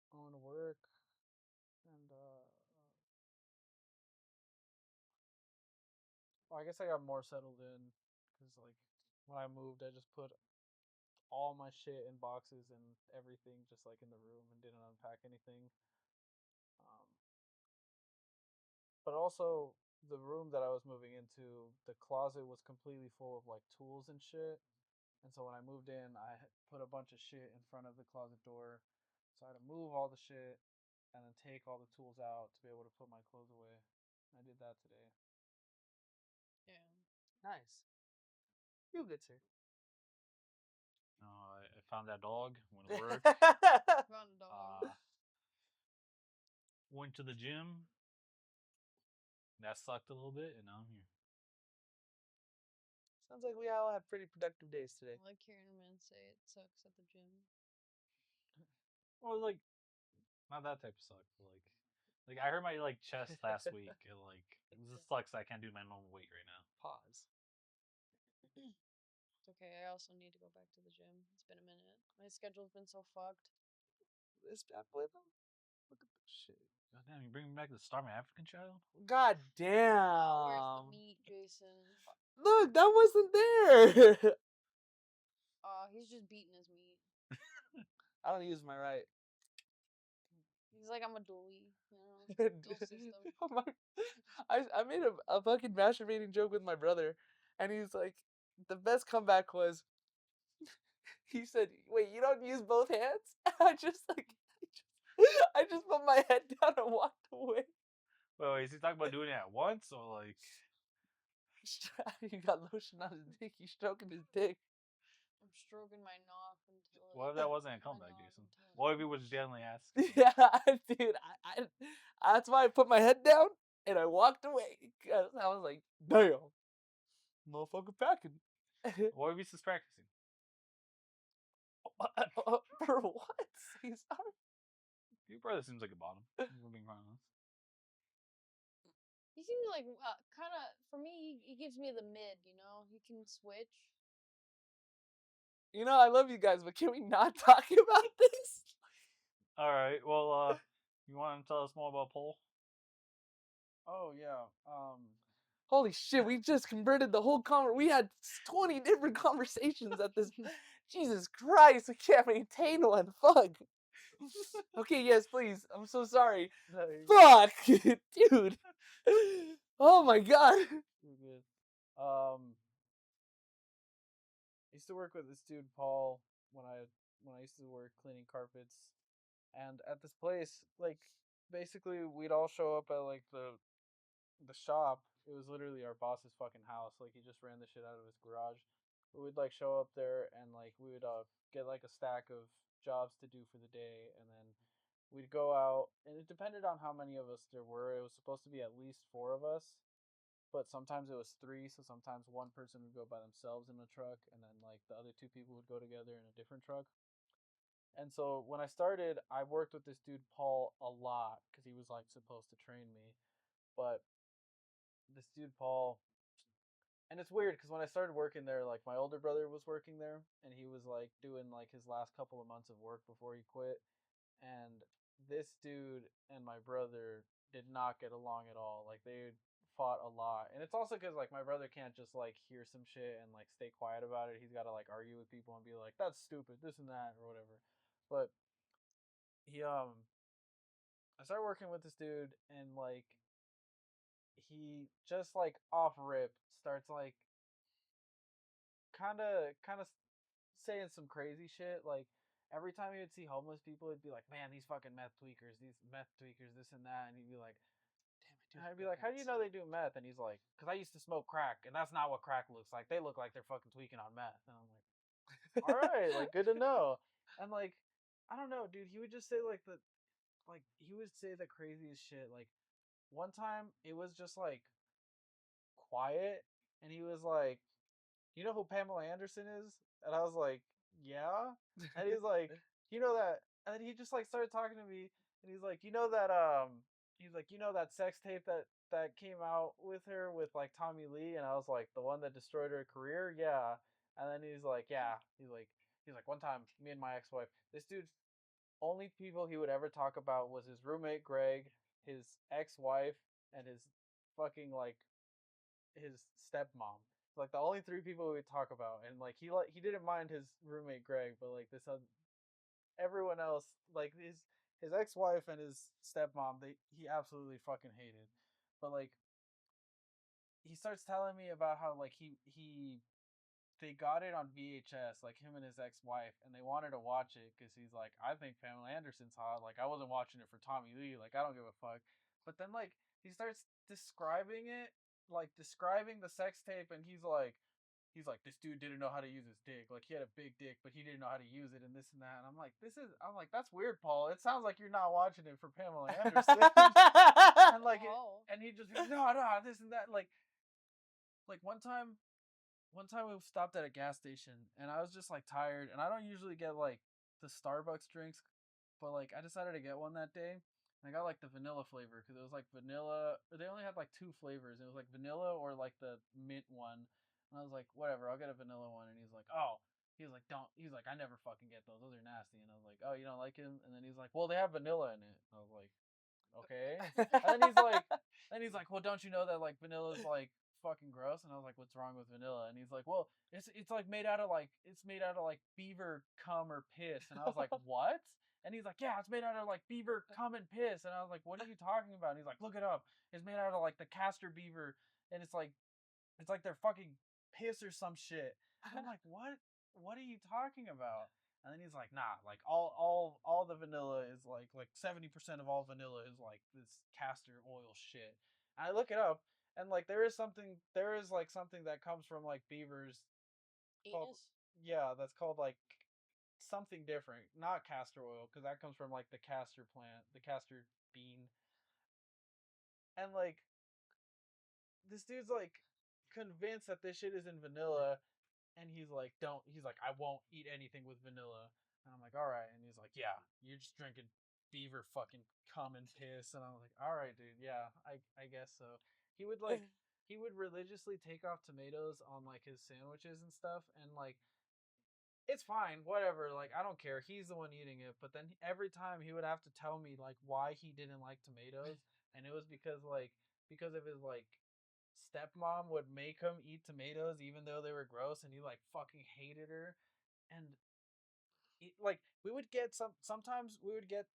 Going to work and well, I guess I got more settled in because like when I moved, I just put all my shit in boxes and everything just like in the room and didn't unpack anything. Um, but also the room that I was moving into, the closet was completely full of like tools and shit. And so when I moved in, I put a bunch of shit in front of the closet door. So I had to move all the shit and then take all the tools out to be able to put my clothes away. I did that today. Yeah. Nice. You good, sir? I found that dog. Went to work. Found a dog. Went to the gym. That sucked a little bit, and now I'm here. Sounds like we all had pretty productive days today. I like hearing a man say it sucks at the gym. Well, like, not that type of suck, but like I hurt my like chest last week, and like this sucks. I can't do my normal weight right now. Pause. It's okay. I also need to go back to the gym. It's been a minute. My schedule's been so fucked. This bad boy though. Look at this shit. God damn, you bring me back to the Star My African Child? God Where's the damn. meat, Jason? Look, that wasn't there. He's just beating his meat. I don't use my right. He's like, I'm a dually, dual system. Oh my- I made a fucking masturbating joke with my brother, and he's like, the best comeback was, he said, "Wait, you don't use both hands?" I just put my head down and walked away. Wait, is he talking about doing it at once or like? He got lotion on his dick. He's stroking his dick. I'm stroking my knob until it. What if that wasn't a my comeback, knob Jason? until it- What if he was gently asking? Yeah, dude. That's why I put my head down and I walked away. 'Cause I was like, damn, motherfucker packing. What if he's just practicing? For what? Say sorry. Your brother seems like a bottom. If we're being honest. He seems like kind of. For me, he gives me the mid. He can switch. You know, I love you guys, but can we not talk about this? All right. Well, you want to tell us more about Paul? Oh yeah. Holy shit, we just converted the whole we had 20 different conversations at this. Jesus Christ, I can't maintain one. Fuck. Okay, yes, please. I'm so sorry. No, Fuck, dude. Oh my god. you're good. I used to work with this dude Paul when I used to work cleaning carpets, and at this place, like basically we'd all show up at like the shop. It was literally our boss's fucking house. Like he just ran the shit out of his garage. But we'd like show up there and like we would get like a stack of jobs to do for the day, and then we'd go out, and it depended on how many of us there were. It was supposed to be at least four of us, but sometimes it was three. So sometimes one person would go by themselves in a truck, and then like the other two people would go together in a different truck. And so when I started, I worked with this dude Paul a lot because he was like supposed to train me. But this dude Paul, and it's weird because when I started working there, like my older brother was working there, and he was like doing like his last couple of months of work before he quit. And this dude and my brother did not get along at all. Like they fought a lot, and it's also because like my brother can't just like hear some shit and like stay quiet about it. He's got to like argue with people and be like, "That's stupid," this and that or whatever. But he I started working with this dude, and like he just like off rip starts like kind of saying some crazy shit. Like every time he would see homeless people, he'd be like, "Man, these fucking meth tweakers, this and that," and he'd be like. And I'd be like, "How do you know they do meth?" And he's like, "Cause I used to smoke crack, and that's not what crack looks like. They look like they're fucking tweaking on meth." And I'm like, "All right, like good to know." And like, I don't know, dude. He would just say he would say the craziest shit. Like one time, it was just like quiet, and he was like, "You know who Pamela Anderson is?" And I was like, "Yeah." And he's like, "You know that?" And then he just like started talking to me, and he's like, "You know that he's like, you know that sex tape that came out with her with like Tommy Lee?" And I was like, "The one that destroyed her career?" "Yeah." And then he's like, "Yeah." He's like, "One time, me and my ex-wife, this dude, only people he would ever talk about was his roommate Greg, his ex-wife, and his fucking like his stepmom. Like the only three people we would talk about, and like he didn't mind his roommate Greg, but like this other, everyone else, like his ex wife and his stepmom, he absolutely fucking hated. But like he starts telling me about how like he they got it on VHS, like him and his ex-wife, and they wanted to watch it because he's like, I think Pamela Anderson's hot. Like I wasn't watching it for Tommy Lee. Like I don't give a fuck. But then like he starts describing it, like describing the sex tape, and he's like, this dude didn't know how to use his dick. Like he had a big dick, but he didn't know how to use it, and this and that. And I'm like, that's weird, Paul. It sounds like you're not watching it for Pamela Anderson. And like, Oh. and he just no, this and that. Like one time we stopped at a gas station and I was just like tired and I don't usually get like the Starbucks drinks, but like I decided to get one that day. And I got like the vanilla flavor because it was like vanilla. Or they only had like two flavors. It was like vanilla or like the mint one. And I was like, whatever, I'll get a vanilla one. And he's like, oh, he's like, don't. He's like, I never fucking get those. Those are nasty. And I was like, oh, you don't like him? And then he's like, well, they have vanilla in it. And I was like, okay. And then he's like, well, don't you know that like vanilla's like fucking gross? And I was like, what's wrong with vanilla? And he's like, well, it's like made out of like beaver cum or piss. And I was like, what? And he's like, yeah, it's made out of like beaver cum and piss. And I was like, what are you talking about? And he's like, look it up. It's made out of like the castor beaver, and it's like their fucking piss or some shit. And I'm like, what? What are you talking about? And then he's like, nah, like all the vanilla is like 70% of all vanilla is like this castor oil shit. And I look it up, and like there is like something that comes from like beavers called, Anus? yeah, that's called like something different, not castor oil, because that comes from like the castor plant, the castor bean. And like this dude's like convinced that this shit is in vanilla, and he's like, I won't eat anything with vanilla. And I'm like, all right. And he's like, yeah, you're just drinking beaver fucking cum and piss. And I'm like, all right, dude, yeah, I guess so. He would like he would religiously take off tomatoes on like his sandwiches and stuff, and like it's fine, whatever. Like I don't care. He's the one eating it. But then every time he would have to tell me like why he didn't like tomatoes, and it was because of his like stepmom would make him eat tomatoes even though they were gross, and he like fucking hated her. And like we would get sometimes we would get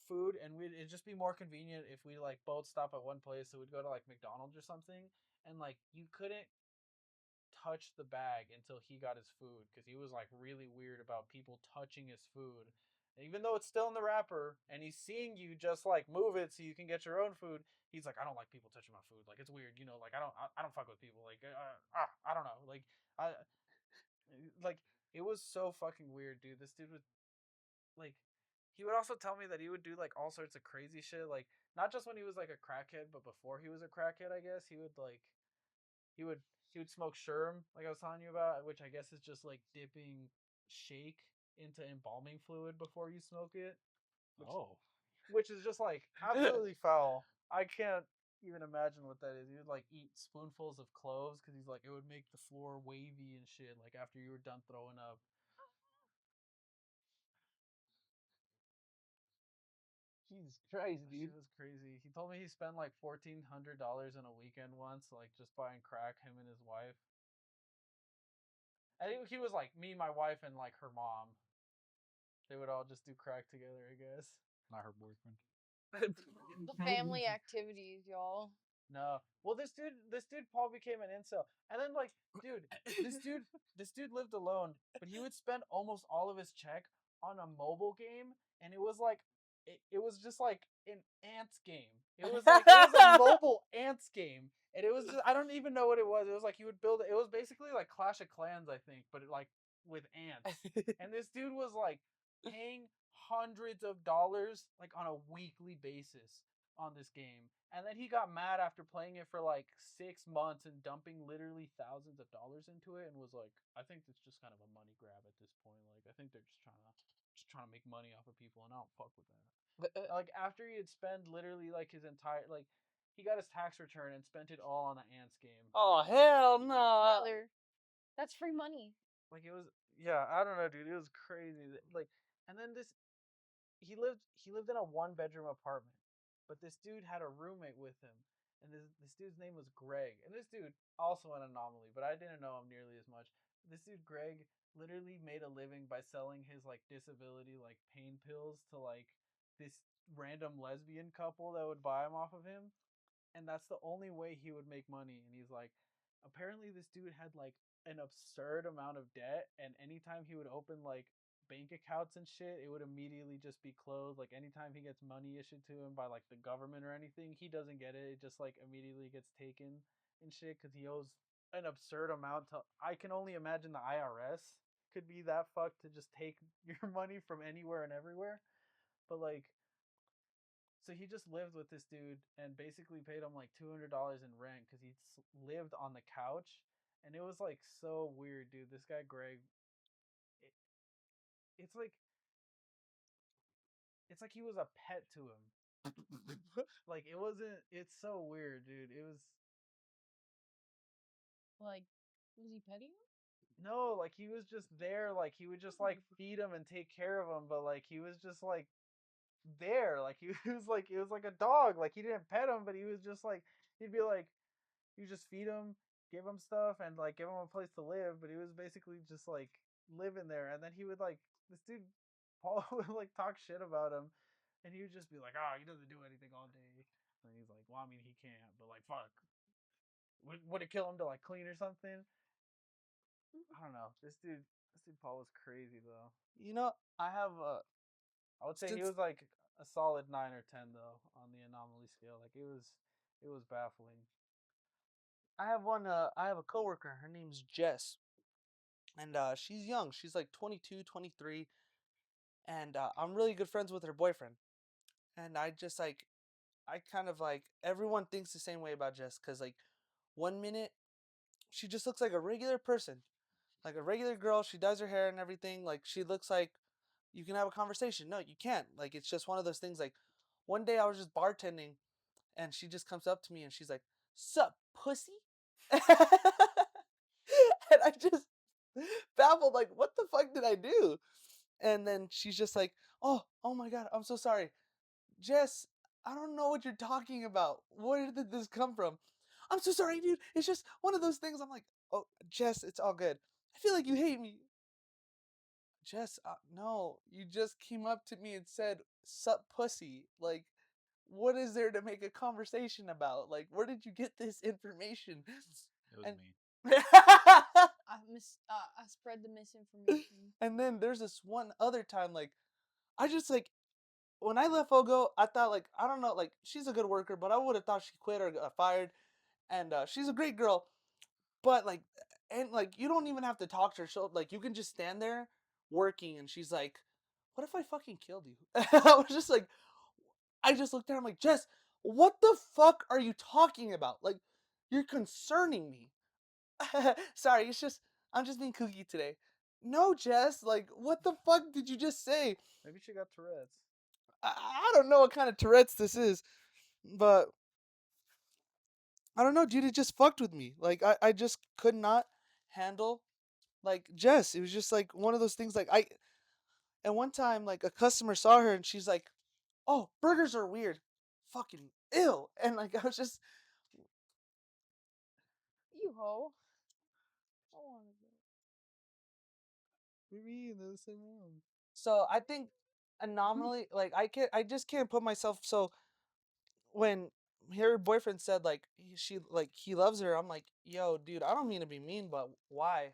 food, and it'd just be more convenient if we like both stop at one place. So we'd go to like McDonald's or something, and like you couldn't touch the bag until he got his food because he was like really weird about people touching his food. Even though it's still in the wrapper and he's seeing you just like move it so you can get your own food, he's like, I don't like people touching my food. Like it's weird, like I don't fuck with people. Like I don't know. I like it was so fucking weird, dude. This dude would like he would also tell me that he would do like all sorts of crazy shit, like not just when he was like a crackhead, but before he was a crackhead, I guess he would he would smoke sherm, like I was telling you about, which I guess is just like dipping shake into embalming fluid before you smoke it, which Oh. which is just like absolutely foul. I can't even imagine what that is. He would like eat spoonfuls of cloves because he's like it would make the floor wavy and shit. Like after you were done throwing up. Jesus Christ, She dude. was crazy. He told me he spent like $1,400 in a weekend once, like just buying crack, him and his wife. I think he was like me, my wife, and like her mom. They would all just do crack together, I guess. Not her boyfriend. The family activities, y'all. No. Well, this dude Paul became an incel. And then like, dude, this dude this dude lived alone, but he would spend almost all of his check on a mobile game, and it was like it was just like an ants game. It was a mobile ants game. And it was just I don't even know what it was. It was like you would build it was basically like Clash of Clans, I think, but like with ants. And this dude was like paying hundreds of dollars like on a weekly basis on this game. And then he got mad after playing it for like 6 months and dumping literally thousands of dollars into it and was like, I think it's just kind of a money grab at this point. Like I think they're just trying to make money off of people and I don't fuck with that. Like after he had spent literally like his entire like he got his tax return and spent it all on the ants game. Oh hell no! Brother, that's free money. Like it was yeah, I don't know, dude. It was crazy. Like and then this he lived in a one bedroom apartment, but this dude had a roommate with him, and this dude's name was Greg, and this dude also an anomaly, but I didn't know him nearly as much. This dude Greg literally made a living by selling his like disability like pain pills to like this random lesbian couple that would buy them off of him, and that's the only way he would make money. And he's like, apparently this dude had like an absurd amount of debt, and anytime he would open like bank accounts and shit, it would immediately just be closed. Like anytime he gets money issued to him by like the government or anything, he doesn't get it. It just like immediately gets taken and shit because he owes an absurd amount to. I can only imagine the IRS could be that fucked to just take your money from anywhere and everywhere. But like so he just lived with this dude and basically paid him like $200 in rent because he lived on the couch, and it was like so weird, dude. This guy Greg, it, it's like it's like he was a pet to him. Like it wasn't. It's so weird, dude. It was Like, was he petting him? no, like he was just there. Like he would just like feed him and take care of him, but like he was just like there. Like he was like it was like a dog. Like he didn't pet him, but he was just like he'd be like you just feed him, give him stuff, and like give him a place to live. But he was basically just like living there. And then he would like this dude Paul would like talk shit about him, and he would just be like, "Oh, he doesn't do anything all day." And he's like, "Well, I mean, he can't, but like, fuck, would it kill him to like clean or something?" I don't know. This dude Paul was crazy though. You know, I have I would say he since was like a solid 9 or 10 though on the anomaly scale. Like it was baffling. I have one. I have a coworker. Her name's Jess, and she's young. She's like 22, 23, and I'm really good friends with her boyfriend. And I just like, I kind of like everyone thinks the same way about Jess because like, one minute she just looks like a regular person, like a regular girl. She does her hair and everything. Like she looks like you can have a conversation. No, you can't. Like it's just one of those things. Like one day I was just bartending, and she just comes up to me and she's like, "Sup, pussy?" And I just baffled, like, what the fuck did I do? And then she's just like, oh my god, I'm so sorry. Jess, I don't know what you're talking about. Where did this come from? I'm so sorry, dude. It's just one of those things. I'm like, oh, Jess, it's all good. I feel like you hate me. Jess, no, you just came up to me and said, sup, pussy. Like, what is there to make a conversation about? Like, where did you get this information? It was And me. I spread the misinformation. and then there's this one other time, like, I just like when I left Fogo, I thought like I don't know, like she's a good worker, but I would have thought she quit or got fired. And she's a great girl, but like, and like you don't even have to talk to her. So like you can just stand there working, and she's like, "What if I fucking killed you?" I was just like, I just looked at her. I'm like, Jess, what the fuck are you talking about? Like, you're concerning me. Sorry, it's just I'm just being kooky today. No, Jess, like, what the fuck did you just say? Maybe she got Tourette's. I don't know what kind of Tourette's this is, but I don't know, dude. It just fucked with me. Like, I just could not handle like Jess. It was just like one of those things. Like and one time, like a customer saw her and she's like, "Oh, burgers are weird, fucking ill." And like I was just You hoe. I wanted it. Maybe in the same room. so I think anomaly. Like I just can't put myself. So when her boyfriend said like she like he loves her, I'm like, yo, dude, I don't mean to be mean, but why?